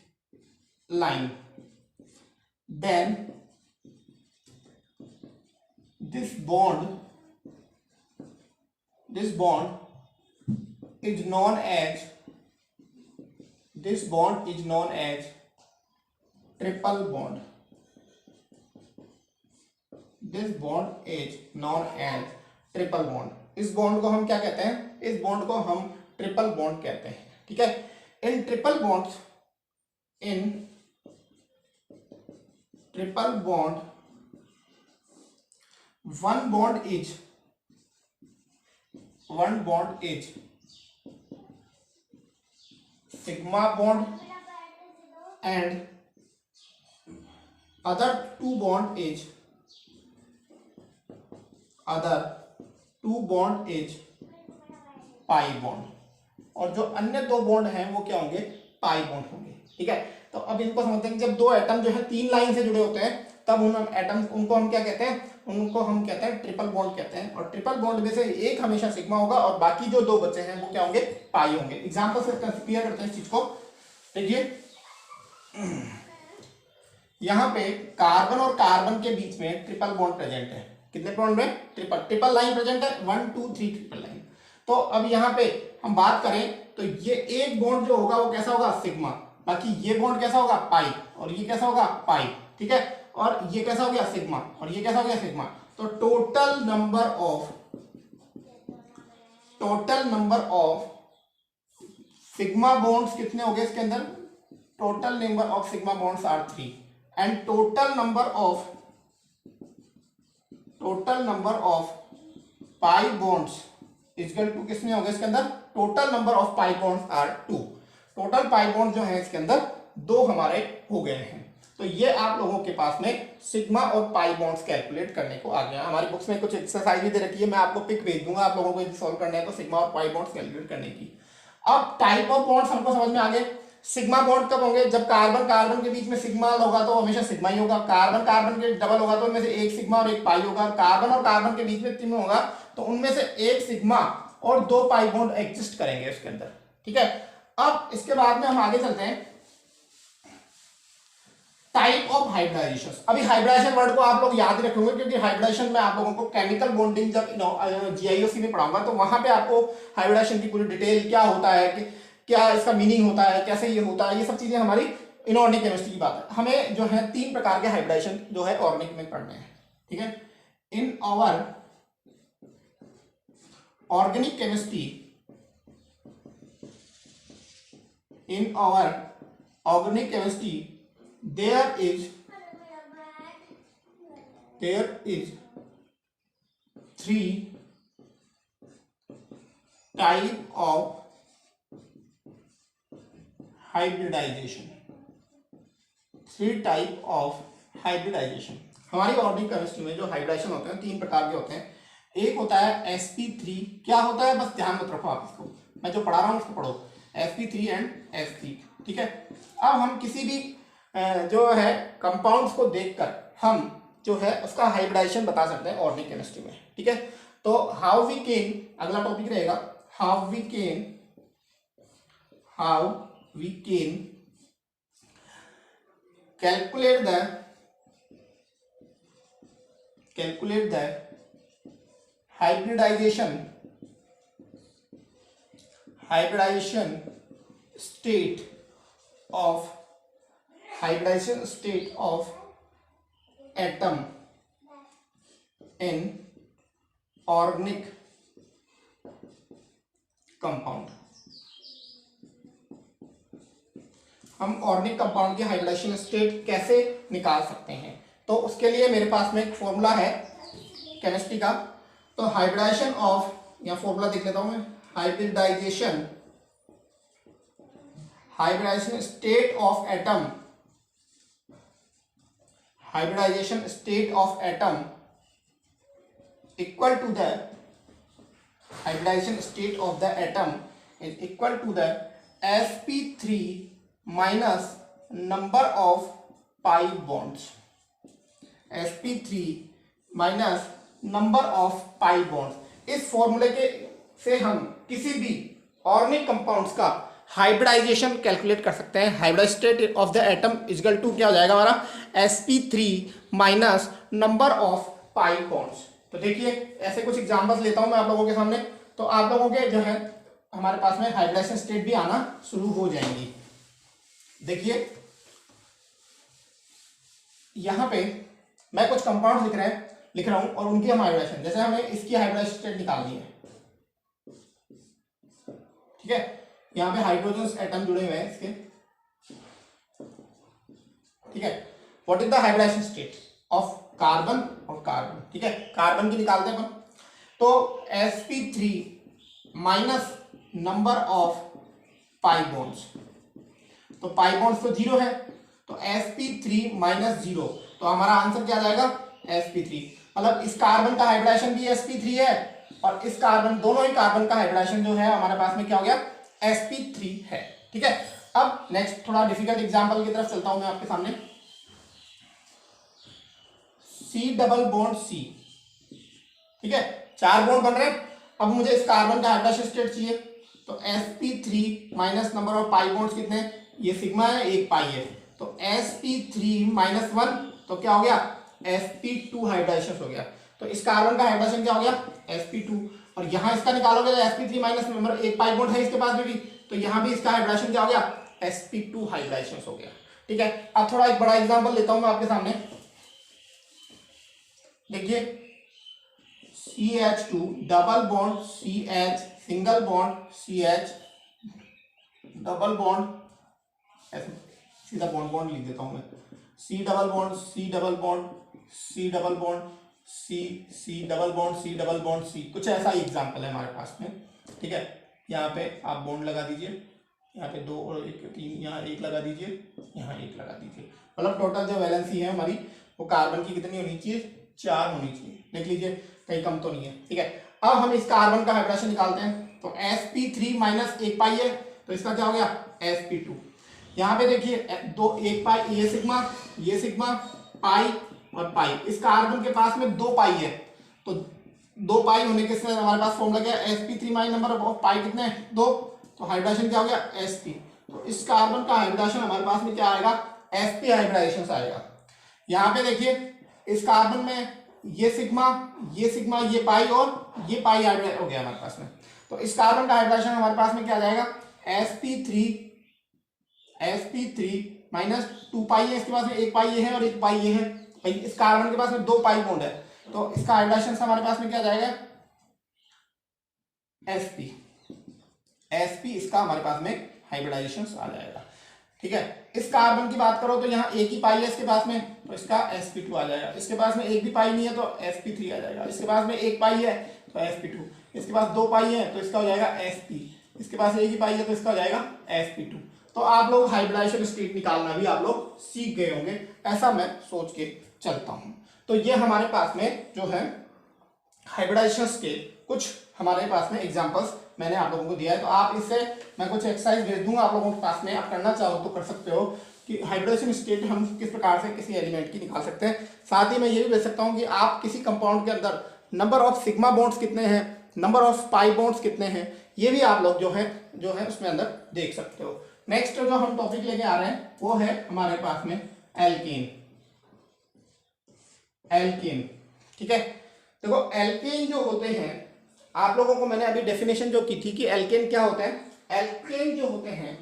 line, then this bond is known as, this bond is known as triple bond, this bond is known as triple bond. इस bond को हम क्या कहते हैं, इस bond को हम ट्रिपल बॉन्ड कहते हैं। ठीक है, in triple bonds, in triple bond one bond is sigma bond and other two bond is pi bond, और जो अन्य 2 बॉन्ड हैं वो क्या होंगे, पाई बॉन्ड होंगे। ठीक है, तो अब इनको समझते हैं कि जब 2 एटम जो है 3 लाइन से जुड़े होते हैं तब उन एटम उनको हम क्या कहते हैं, उनको हम कहते हैं ट्रिपल बॉन्ड कहते हैं। और ट्रिपल बॉन्ड में से एक हमेशा सिग्मा होगा और बाकी जो 2 बचे हैं वो क्या होंगे, पाई होंगे। एग्जांपल से क्लियर करते हैं इस चीज को। देखिए यहाँ पे कार्बन और कार्बन के बीच में ट्रिपल बॉन्ड प्रेजेंट है। कितने बॉन्ड में, ट्रिपल लाइन प्रेजेंट है, 1 2 3 ट्रिपल लाइन। तो अब यहाँ पे हम बात करें तो ये एक बॉन्ड जो होगा वो कैसा होगा, सिग्मा, बाकी ये बॉन्ड कैसा होगा, पाई, और ये कैसा होगा, पाई। ठीक है, और ये कैसा हो गया, सिग्मा, और ये कैसा हो गया, सिग्मा। तो total number of sigma bonds कितने हो गए इसके अंदर, total number of sigma bonds are 3 and total number of pi bonds equal to किसमें होगा इसके अंदर, total number of pi bonds are 2। Total pi bond जो है इसके अंदर 2 हमारे हो गए हैं। तो ये आप लोगों के पास में सिग्मा और पाई बॉन्ड्स कैलकुलेट करने को आ गया। हमारी बुक्स में कुछ एक्सरसाइज भी दे रखी है, मैं आपको पिक भेज दूंगा आप लोगों को यदि सॉल्व करना है तो सिग्मा और पाई बॉन्ड्स कैलकुलेट करने की। अब टाइप ऑफ बॉन्ड्स हमको समझ में आ गए। सिग्मा बॉन्ड कब होंगे, जब कार्बन कार्बन के बीच में सिग्मा होगा तो हमेशा सिग्मा ही होगा। कार्बन कार्बन के डबल होगा तो उनमें से एक सिग्मा और एक पाई होगा। कार्बन और कार्बन के बीच में तीन होगा तो उनमें से एक सिग्मा और 2 पाई बॉन्ड एग्जिस्ट करेंगे उसके अंदर, ठीक है। अब इसके बाद में हम आगे चलते हैं टाइप ऑफ हाइब्रिडाइजेशन। अभी हाइब्रिडाइजेशन वर्ड को आप लोग याद रखेंगे क्योंकि हाइब्रिडाइजेशन में आप लोगों को केमिकल बॉन्डिंग जब जीआईओसी में पढ़ाऊंगा तो वहां पे आपको हाइब्रिडाइजेशन की पूरी डिटेल क्या होता है, कि क्या इसका मीनिंग होता है, कैसे ये होता है, ये सब चीजें हमारी इनऑर्गेनिक केमिस्ट्री की बात है। हमें जो है 3 प्रकार के हाइब्रिडाइजेशन जो है ऑर्गेनिक में पढ़ने हैं, ठीक है। In our organic chemistry, in our organic chemistry there is 3 type of hybridization। 3 type of hybridization। हमारी ऑर्गेनिक केमिस्ट्री में जो हाइब्रिडाइजेशन होते हैं 3 प्रकार के होते हैं। एक होता है sp3, क्या होता है बस ध्यान मत रखो आप इसको, मैं जो पढ़ा रहा हूं उसको पढ़ो, sp3 एंड s3, ठीक है। अब हम किसी भी जो है कंपाउंड्स को देखकर हम जो है उसका हाइब्रिडाइजेशन बता सकते हैं ऑर्गेनिक केमिस्ट्री में, ठीक है। तो हाउ वी कैन, अगला टॉपिक रहेगा how we can calculate the hybridization state of atom in organic compound। हम ऑर्गेनिक कंपाउंड की हाइब्रिडाइजेशन स्टेट कैसे निकाल सकते हैं, तो उसके लिए मेरे पास में एक फॉर्मूला है केमिस्ट्री का। तो हाइब्रिडाइजेशन ऑफ, या फॉर्मूला देख लेता हूं मैं, hybridization state of atom, hybridization state of atom equal to the hybridization state of the atom is equal to the sp3 minus number of pi bonds। sp3 minus number of pi bonds। इस फॉर्मूले के से हम किसी भी organic compounds का hybridization calculate कर सकते हैं। Hybridize state of the atom equal to क्या हो जाएगा हमारा, sp3 minus number of pi bonds. तो देखिए ऐसे कुछ एग्जांपल्स लेता हूं मैं आप लोगों के सामने, तो आप लोगों के जो है हमारे पास में हाइब्रिडाइजेशन स्टेट भी आना शुरू हो जाएंगी। देखिए यहां पे मैं कुछ कंपाउंड लिख रहा हूं और उनकी हम हाइब्रिडाइजेशन, जैसे हमें इसकी हाइब्रिडाइजेशन स्टेट निकालनी है, ठीक है। यहाँ पे हाइड्रोजन एटम जुड़े हुए हैं इसके, ठीक है। What is the hybridization state of carbon और कार्बन, ठीक है। कार्बन की निकालते हैं अपन, तो sp3 minus number of pi bonds, तो पाई बॉन्ड्स तो 0 है, तो sp3 माइनस 0, तो हमारा आंसर क्या आ जाएगा sp3। मतलब इस कार्बन का हाइब्रिडाइजेशन भी sp3 है और इस कार्बन, दोनों ही कार्बन का हाइब्रिडाइजेशन जो है हमारे पास में क्या हो गया sp3 है, ठीक है। अब नेक्स्ट थोड़ा डिफिकल्ट एग्जांपल की तरफ चलता हूं मैं आपके सामने। C डबल बॉन्ड C, ठीक है, 4 बॉन्ड बन रहे हैं। अब मुझे इस कार्बन का हाइब्रिडाइजेशन स्टेट चाहिए, तो sp3 minus number of pi bonds कितने हैं, ये सिग्मा है, एक पाई है, तो sp3 माइनस 1, तो क्या हो गया sp2 हाइब्रिडाइजेशन हो गया। तो इस कार्बन का हाइब्रिडाइजेशन क्या हो गया sp2, और यहां इसका निकालोगे तो sp3 माइनस नंबर एक पाई बॉन्ड है इसके पास भी, तो यहां भी इसका हाइब्रिडाइजेशन क्या हो गया sp2 हाइब्रिडाइजेशन हो गया, ठीक है। अब थोड़ा एक बड़ा एग्जांपल लेता हूं मैं आपके सामने। देखिए CH2 double bond CH, single bond CH, double bond, ऐसे सीधा बॉन्ड लिख देता हूं मैं, C double bond C double bond C double bond C, C double bond, C double bond, C, कुछ ऐसा ही एग्जाम्पल है हमारे पास में, ठीक है। यहाँ पे आप बॉन्ड लगा दीजिए, यहाँ पे 2 और 1 3, यहाँ 1 लगा दीजिए, यहाँ 1 लगा दीजिए, मतलब टोटल जो वैलेंसी है हमारी वो कार्बन की कितनी होनी चाहिए, 4 होनी चाहिए। देख लीजिए कहीं कम तो नहीं है, ठीक है। अब हम इस कार्बन का हाइब्रिडेशन निकालते हैं, तो sp3 माइनस 1 पाई है, तो इसका क्या हो गया sp2। यहाँ पे देखिए 1 पाई, ये सिग्मा पाई और पाई, इस कार्बन के पास में 2 पाई है, तो 2 पाई होने के साथ हमारे पास फॉर्मूला क्या है, sp3 माइनस नंबर ऑफ पाई कितने हैं 2, तो हाइब्रिडेशन क्या हो गया sp। तो इस कार्बन का हाइब्रिडेशन हमारे पास में क्या आएगा, sp हाइब्रिडेशन आएगा। यहाँ पे देखिए इस कार्बन में ये सिग्मा, ये पाई और ये पाई हाइब्रिड हो गया हमारे पास में, तो इस कार्बन का हाइब्रिडेशन हमारे पास में क्या आ जाएगा, sp3 माइनस 2 पाई है, इसके पास में 1 पाई ये है और 1 पाई ये है, भाई इस कार्बन के पास में 2 पाई बॉन्ड है, तो इसका हाइब्रिडेशन हमारे पास में क्या जाएगा sp इसका हमारे पास में हाइब्रिडाइजेशन आ जाएगा, ठीक है। इस कार्बन की बात करो तो यहाँ 1 ही पाई है इसके पास में, तो इसका sp2 आ जाएगा। इसके पास में 1 भी पाई नहीं है तो sp3 आ जाएगा। इसके पास में 1 पाई है तो sp2, इसके पास 2 पाई है तो इसका हो जाएगा sp, इसके पास 1 ही पाई है तो इसका हो जाएगा sp2। तो आप लोग हाइब्रिडाइजेशन स्टेट निकालना भी आप लोग सीख गए होंगे, ऐसा मैं सोच के चलता हूं। तो ये हमारे पास में जो है हाइब्रिडाइजेशन के कुछ हमारे पास में एग्जांपल्स मैंने आप लोगों को दिया है, तो आप इससे मैं कुछ एक्सरसाइज भेज दूंगा आप लोगों के पास में, आप करना चाहो तो कर सकते हो कि हाइब्रिडेशन स्टेट हम किस प्रकार से किसी एलिमेंट की निकाल सकते हैं। साथ ही मैं ये भी भेज सकता हूँ कि आप किसी कंपाउंड के अंदर नंबर ऑफ सिग्मा बॉन्ड्स कितने हैं, नंबर ऑफ पाई बॉन्ड्स कितने हैं, ये भी आप लोग जो है उसमें अंदर देख सकते हो। नेक्स्ट जो हम टॉपिक लेके आ रहे हैं वो है हमारे पास में एल्केन, ठीक है। देखो एल्केन जो होते हैं, आप लोगों को मैंने अभी डेफिनेशन जो की थी कि एल्केन क्या होता है, एल्केन जो होते हैं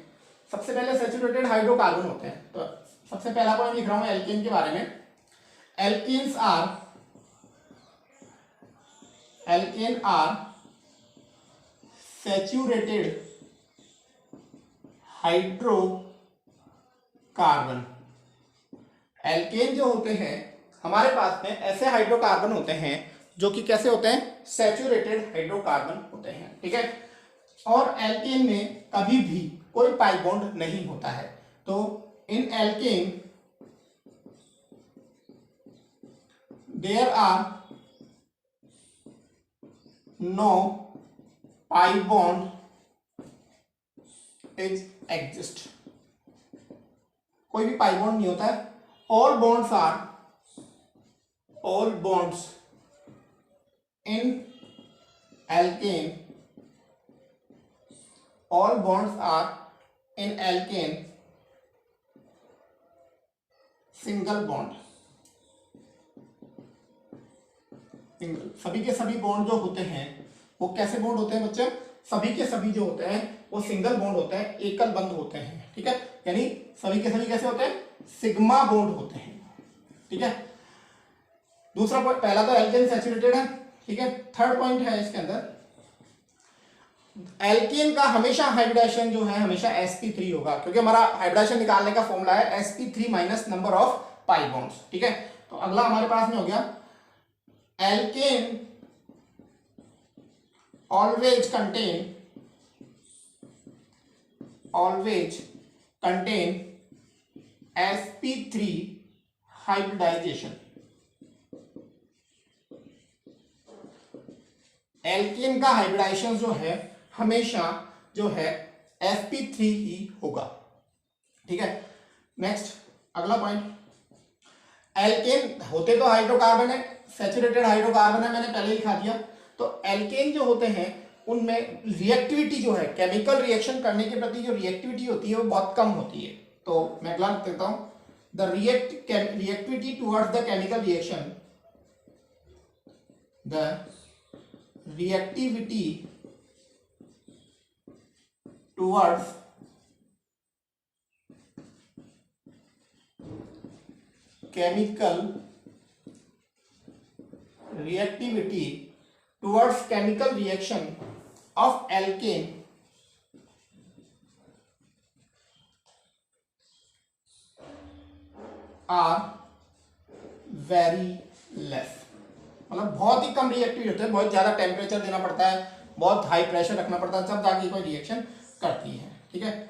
सबसे पहले सैचुरेटेड हाइड्रोकार्बन होते हैं। तो सबसे पहला पॉइंट लिख रहा हूं एल्केन के बारे में, alkane are saturated hydrocarbon. Alkane जो होते हैं हमारे पास में ऐसे हाइड्रोकार्बन होते हैं जो कि कैसे होते हैं, सैचुरेटेड हाइड्रोकार्बन होते हैं, ठीक है। और एल्केन में कभी भी कोई पाई बॉन्ड नहीं होता है, तो in alkane there are no pi bond is exist, कोई भी पाई बॉन्ड नहीं होता है। All bonds in alkane, all bonds are in alkane single bond, single, सभी के सभी बॉन्ड जो होते हैं वो कैसे बॉन्ड होते हैं बच्चे, सभी के सभी जो होते हैं वो सिंगल बॉन्ड होते हैं, एकल बंध होते हैं, ठीक है। यानी सभी के सभी कैसे होते हैं, सिग्मा बॉन्ड होते हैं, ठीक है। दूसरा पॉइंट, पहला तो एल्केन सैचुरेटेड है, ठीक है। थर्ड पॉइंट है इसके अंदर, एल्केन का हमेशा हाइब्रिडेशन जो है हमेशा sp3 होगा, क्योंकि हमारा हाइब्रिडेशन निकालने का फॉर्मूला है sp3 minus number of pi bonds, ठीक है। तो अगला हमारे पास में हो गया alkane always contain sp3 hybridization. Alkane का हाइब्रिडाइजेशन जो है हमेशा जो है sp3 ही होगा, ठीक है। नेक्स्ट अगला पॉइंट, एल्केन होते तो हाइड्रोकार्बन है, सैचुरेटेड हाइड्रोकार्बन है, मैंने पहले लिखा दिया। तो एल्केन जो होते हैं उनमें रिएक्टिविटी जो है, केमिकल रिएक्शन करने के प्रति जो रिएक्टिविटी होती है वो बहुत कम होती है। तो मैं अगला देता हूं, the reactivity towards the chemical reaction, the reactivity towards chemical reaction of alkane are very less, मतलब बहुत ही कम रिएक्टिव होते हैं, बहुत ज़्यादा टेम्परेचर देना पड़ता है, बहुत हाई प्रेशर रखना पड़ता है, तब जाके कोई रिएक्शन करती है। ठीक है,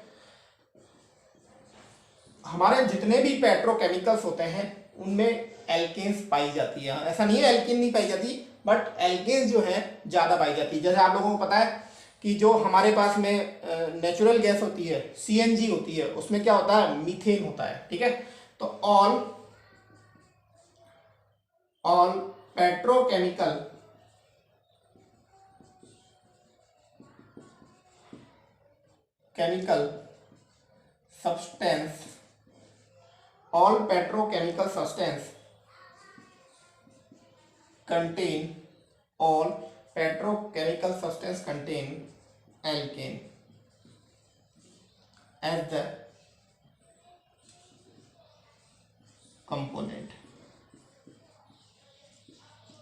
हमारे जितने भी पेट्रोकेमिकल्स होते हैं उनमें एल्केन्स पाई जाती है। ऐसा नहीं है एल्केन नहीं पाई जाती, बट एल्केन्स जो है ज़्यादा पाई जाती है। जैसे आप लोगों को पता है कि जो हमारे पास में नेचुरल गैस होती है, सीएनजी होती है, उसमें क्या होता है, मीथेन होता है। ठीक है, तो all petrochemical substance all petrochemical substance contain alkane as the component।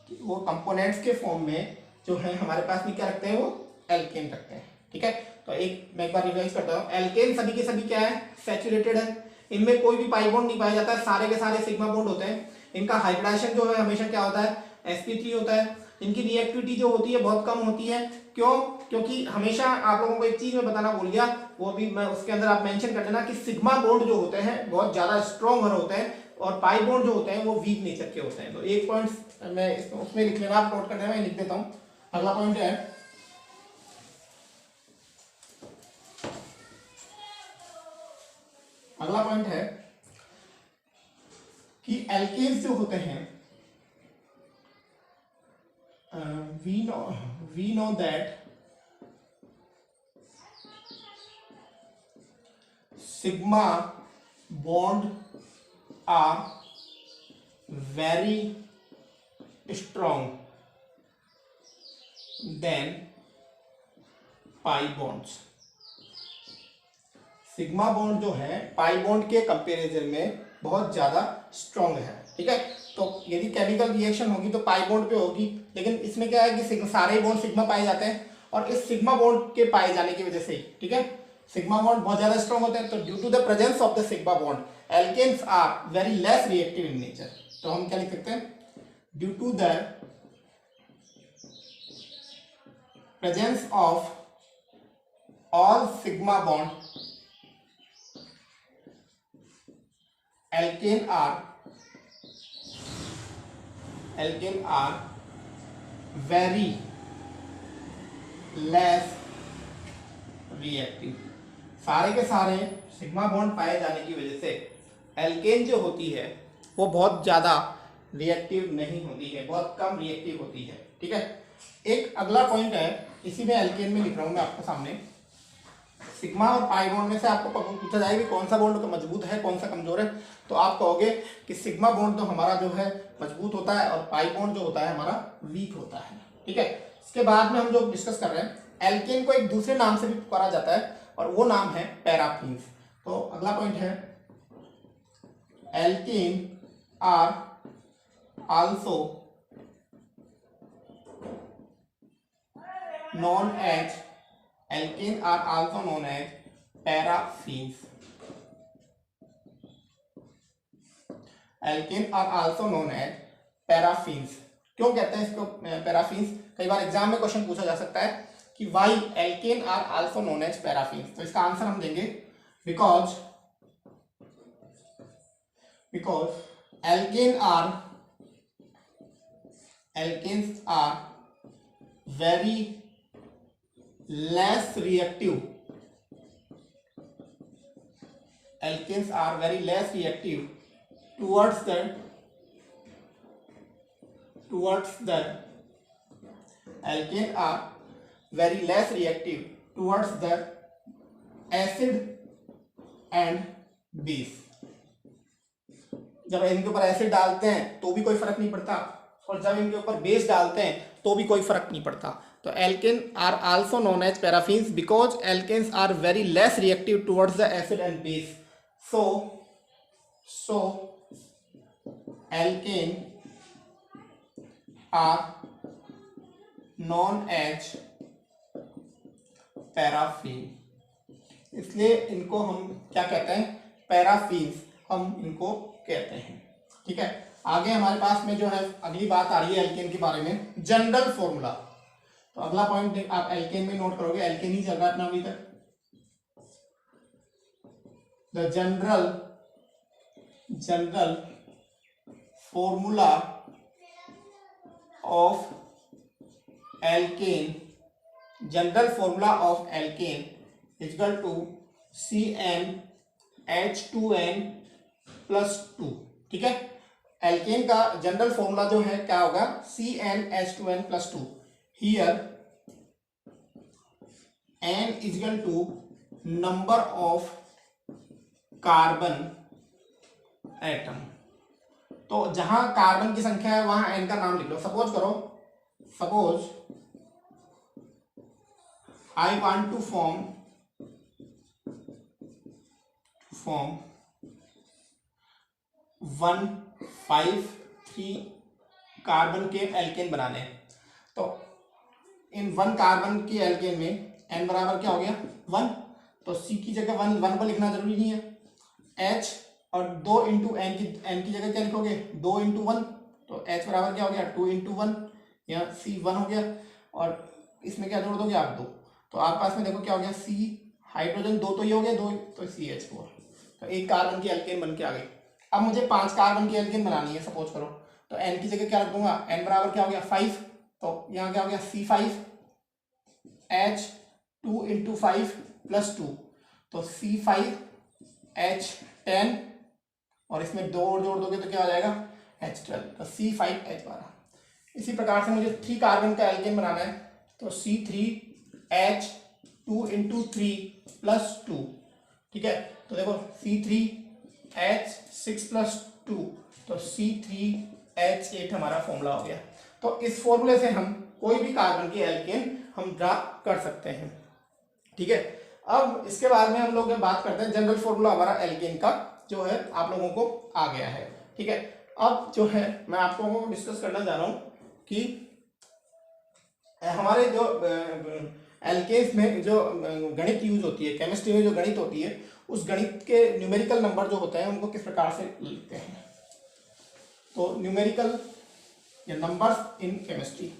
वो कंपोनेंट्स के फॉर्म में जो है हमारे पास में क्या रखते हैं, वो एल्केन रखते हैं। ठीक है, तो मैं एक बार रिवाइज करता हूँ। एल्केन सभी के सभी क्या है, सैचुरेटेड है, इनमें कोई भी पाई बॉन्ड नहीं पाया जाता है, सारे के सारे सिग्मा बॉन्ड होते हैं। इनका हाइब्रिडाइजेशन जो है हमेशा क्या होता है, sp3 होता है। इनकी रिएक्टिविटी जो होती है बहुत कम होती है। क्यों? क्योंकि हमेशा आप लोगों को एक चीज में बताना भूल गया, वो भी मैं उसके अंदर आप मेंशन कर देना कि सिग्मा बॉन्ड जो होते हैं बहुत ज्यादा स्ट्रॉन्ग होते हैं और पाई बॉन्ड जो होते हैं वो वीक नेचर के होते हैं। तो एक पॉइंट मैं उसमें लिख लेना, आप नोट कर देना, मैं लिख देता हूँ। अगला पॉइंट है कि एल्केन्स जो होते हैं, we know that sigma bond are very strong than pi bonds। Sigma bond जो है पाई बॉन्ड के कंपैरिजन में बहुत ज्यादा स्ट्रॉन्ग है। ठीक है, तो यदि केमिकल रिएक्शन होगी तो पाई बॉन्ड पे होगी, लेकिन इसमें क्या है कि सारे बॉन्ड सिग्मा पाए जाते हैं और इस सिग्मा बॉन्ड के पाए जाने की वजह से, ठीक है, सिग्मा बॉन्ड बहुत ज्यादा स्ट्रॉन्ग होते हैं। तो due to the presence of the sigma bond alkanes are very less reactive in nature. तो हम क्या लिख सकते हैं, due to the presence of all sigma bond alkane are very less reactive। सारे के सारे सिग्मा बॉन्ड पाए जाने की वजह से एल्केन जो होती है वो बहुत ज्यादा रिएक्टिव नहीं होती है, बहुत कम रिएक्टिव होती है। ठीक है, एक अगला पॉइंट है, इसी में एल्केन में लिख रहा हूं मैं आपके सामने। सिग्मा और पाई बॉन्ड में से आपको पूछा जाएगा कि कौन सा बॉन्ड तो मजबूत है, कौन सा कमजोर है, तो आप कहोगे कि सिग्मा बॉन्ड तो हमारा जो है मजबूत होता है और पाई बॉन्ड जो होता है हमारा वीक होता है। ठीक है, इसके बाद में हम जो डिस्कस कर रहे हैं, एल्केन को एक दूसरे नाम से भी पुकारा जाता है और वो नाम है पैराफिन्स। तो अगला पॉइंट है, alkane are also known as alkane are also known as paraffins। alkane are also known as paraffins। क्यों कहते हैं इसको पैराफिन्स? कई बार एग्जाम में क्वेश्चन पूछा जा सकता है कि why alkane are also known as paraffins. तो इसका आंसर हम देंगे because alkanes are very less reactive। alkanes are very less reactive towards the alkane are very less reactive towards the acid and base। जब इनके ऊपर acid डालते हैं तो भी कोई फर्क नहीं पड़ता और जब इनके ऊपर बेस डालते हैं तो भी कोई फर्क नहीं पड़ता। तो alkane are also known as paraffins because alkanes are very less reactive towards the acid and base. So alkane are known as paraffin, इसलिए इनको हम क्या कहते हैं, पैराफिन्स हम इनको कहते हैं। ठीक है, आगे हमारे पास में जो है अगली बात आ रही है एल्केन के बारे में, जनरल फॉर्मूला। तो अगला पॉइंट आप एल्केन में नोट करोगे, एल्केन ही चल रहा है अपना अभी तक। The general formula of alkane, general formula of alkane equal to CnH2n+2। ठीक है, एल्केन का जनरल फॉर्मूला जो है क्या होगा, CnH2n+2। Here n equal to number of carbon atom. तो जहां कार्बन की संख्या है वहां n का नाम लिख लो। सपोज करो, suppose I want to form 153 carbon के एल्केन बनाने हैं। तो इन 1 कार्बन के एल्केन में n बराबर क्या हो गया 1, तो C की जगह 1 पर लिखना जरूरी नहीं है। H और 2 इंटू n की जगह क्या लिखोगे 2 इंटू 1, तो H बराबर क्या हो गया 2 इंटू 1, या C 1 हो गया, और इसमें क्या जोड़ दोगे आप 2, तो आप पास में देखो क्या हो गया C, हाइड्रोजन 2 तो ये हो गया 2, तो CH4, तो 1 कार्बन की एल्केन बन के आ गई। अब मुझे 5 कार्बन की एल्केन बनानी है सपोज करो, तो n की जगह क्या रख दूंगा, n बराबर क्या हो गया 5, तो यहाँ क्या हो गया C5, H 2 इंटू 5 प्लस 2, तो C5H10, और इसमें 2 और जोड़ दोगे तो क्या हो जाएगा H12, तो C5H12। इसी प्रकार से मुझे 3 कार्बन का एल्केन बनाना है, तो C3H2 इंटू 3 प्लस 2। ठीक है, तो देखो C3H6 प्लस 2, तो C3H8 हमारा फॉर्मूला हो गया। तो इस फॉर्मूले से हम कोई भी कार्बन की एल्केन हम ड्रा कर सकते हैं। ठीक है, अब इसके बाद में हम लोग बात करते हैं जनरल फॉर्मूला हमारा एल्केन का जो है आप लोगों को आ गया है। ठीक है, अब जो है मैं आप लोगों को डिस्कस करना चाह रहा हूं कि हमारे जो एल्केन्स में जो गणित यूज होती है, केमिस्ट्री में जो गणित होती है, उस गणित के न्यूमेरिकल नंबर जो होते हैं उनको किस प्रकार से लिखते हैं। तो न्यूमेरिकल या numbers in chemistry,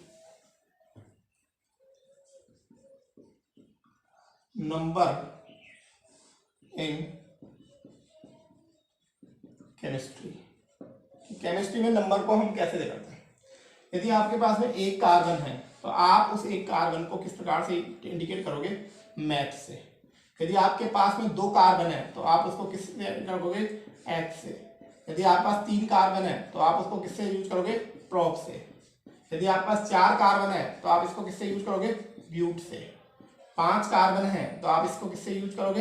number in chemistry, chemistry में नंबर को हम कैसे दिखाते हैं। यदि आपके पास में 1 कार्बन है तो आप उस 1 कार्बन को किस प्रकार से इंडिकेट करोगे, मैथ से। यदि आपके पास में 2 कार्बन है तो आप उसको किससे करोगे, एच से। यदि आपके पास 3 कार्बन है तो आप उसको किससे यूज करोगे, प्रोप से। यदि आपके पास 4 कार्बन है तो आप इसको किससे यूज करोगे, ब्यूट से। 5 कार्बन है तो आप इसको किससे यूज करोगे,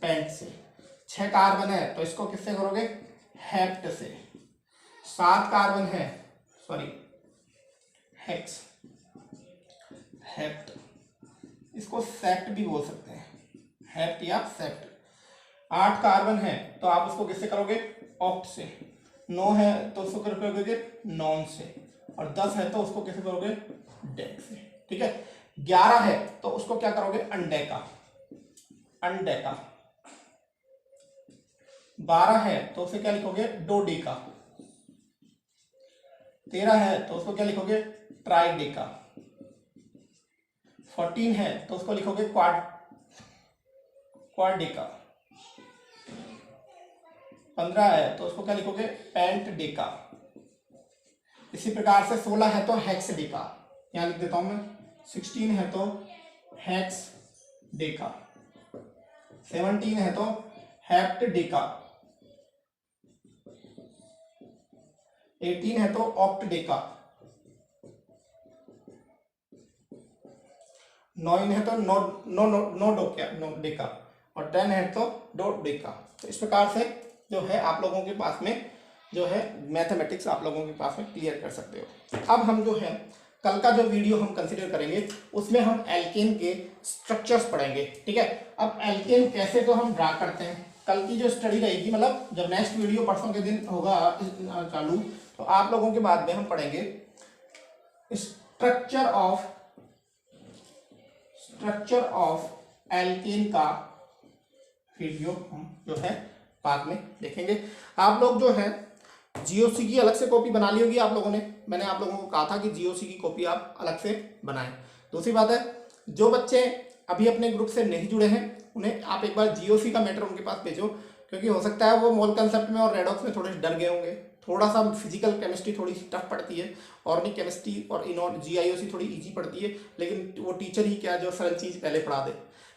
पेंट से। 6 कार्बन है तो इसको किससे करोगे, हेप्ट से। 7 कार्बन है, सॉरी हेक्स, हेप्ट, इसको सेप्ट भी बोल सकते हैं, हेप्ट या सेप्ट। 8 कार्बन है तो आप उसको किससे करोगे, ऑक्ट से। 9 है तो उसको करोगे नॉन से, और 10 है तो उसको कैसे करोगे, डेक से। ठीक है, 11 है तो उसको क्या करोगे, अनडेका, अनडेका। 12 है तो उसे क्या लिखोगे, डोडेका। 13 है तो उसको क्या लिखोगे, ट्राइडेका। 14 है तो उसको लिखोगे क्वाड्रेका। 15 है तो उसको क्या लिखोगे, पेंटडेका। इसी प्रकार से 16 है तो हेक्सडेका, यहां लिख देता हूं मैं। 16 है तो हेक्सडेका। 17 है तो हेप्टडेका। 18 है तो ऑक्टडेका। 9 है तो नोडेका, और 10 है तो डोडेका। तो इस प्रकार से जो है आप लोगों के पास में जो है मैथमेटिक्स आप लोगों के पास में क्लियर कर सकते हो। अब हम जो है कल का जो वीडियो हम कंसीडर करेंगे उसमें हम एल्केन के स्ट्रक्चर्स पढ़ेंगे। ठीक है, अब एल्केन कैसे तो हम ड्रा करते हैं, कल की जो स्टडी रहेगी, मतलब जब नेक्स्ट वीडियो परसों के दिन होगा चालू, तो आप लोगों के बाद में हम पढ़ेंगे स्ट्रक्चर ऑफ एल्केन का वीडियो हम जो है बाद में देखेंगे। आप लोग जो है जीओसी की अलग से कॉपी बना ली होगी आप लोगों ने, मैंने आप लोगों को कहा था कि जीओसी की कॉपी आप अलग से बनाएं। दूसरी बात है, जो बच्चे अभी अपने ग्रुप से नहीं जुड़े हैं उन्हें आप एक बार जीओसी का मैटर उनके पास भेजो, क्योंकि हो सकता है वो मोल कंसेप्ट में और रेडॉक्स में थोड़े डर गए होंगे, थोड़ा सा फिजिकल केमिस्ट्री थोड़ी सी टफ पड़ती है, ऑर्गेनिक केमिस्ट्री और जीआईओसी थोड़ी इजी पड़ती है, लेकिन वो टीचर ही क्या जो सरल चीज़ पहले पढ़ा दे।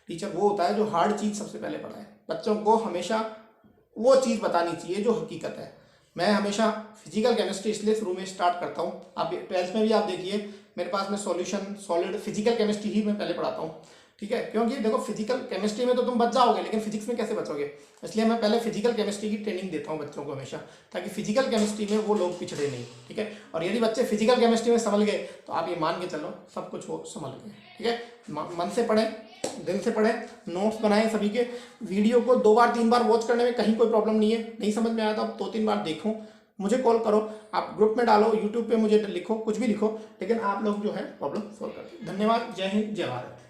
टीचर वो होता है जो हार्ड चीज़ सबसे पहले पढ़ाए। बच्चों को हमेशा वो चीज़ बतानी चाहिए जो हकीकत है। मैं हमेशा फिजिकल केमिस्ट्री इसलिए शुरू में स्टार्ट करता हूँ, आप 12th में भी आप देखिए मेरे पास में सॉल्यूशन सॉलिड फिजिकल केमिस्ट्री ही मैं पहले पढ़ाता हूँ, ठीक है, क्योंकि देखो फिजिकल केमिस्ट्री में तो तुम बच जाओगे लेकिन फिजिक्स में कैसे बचोगे, इसलिए मैं पहले फिजिकल केमिस्ट्री की ट्रेनिंग देता हूँ बच्चों को हमेशा, ताकि फिजिकल केमिस्ट्री में वो लोग पिछड़े नहीं, ठीक है। और यदि बच्चे फिजिकल केमिस्ट्री में संभल गए तो आप ये मान के चलो सब कुछ वो संभल गए, ठीक है। मन से पढ़ें, दिल से पढ़ें, नोट्स बनाएं सभी के, वीडियो को 2 बार 3 बार वॉच करने में कहीं कोई प्रॉब्लम नहीं है, नहीं समझ में आया तो आप 2-3 बार देखो, मुझे कॉल करो, आप ग्रुप में डालो, यूट्यूब पे मुझे लिखो, कुछ भी लिखो, लेकिन आप लोग जो है प्रॉब्लम सॉल्व करते। धन्यवाद, जय हिंद, जय भारत।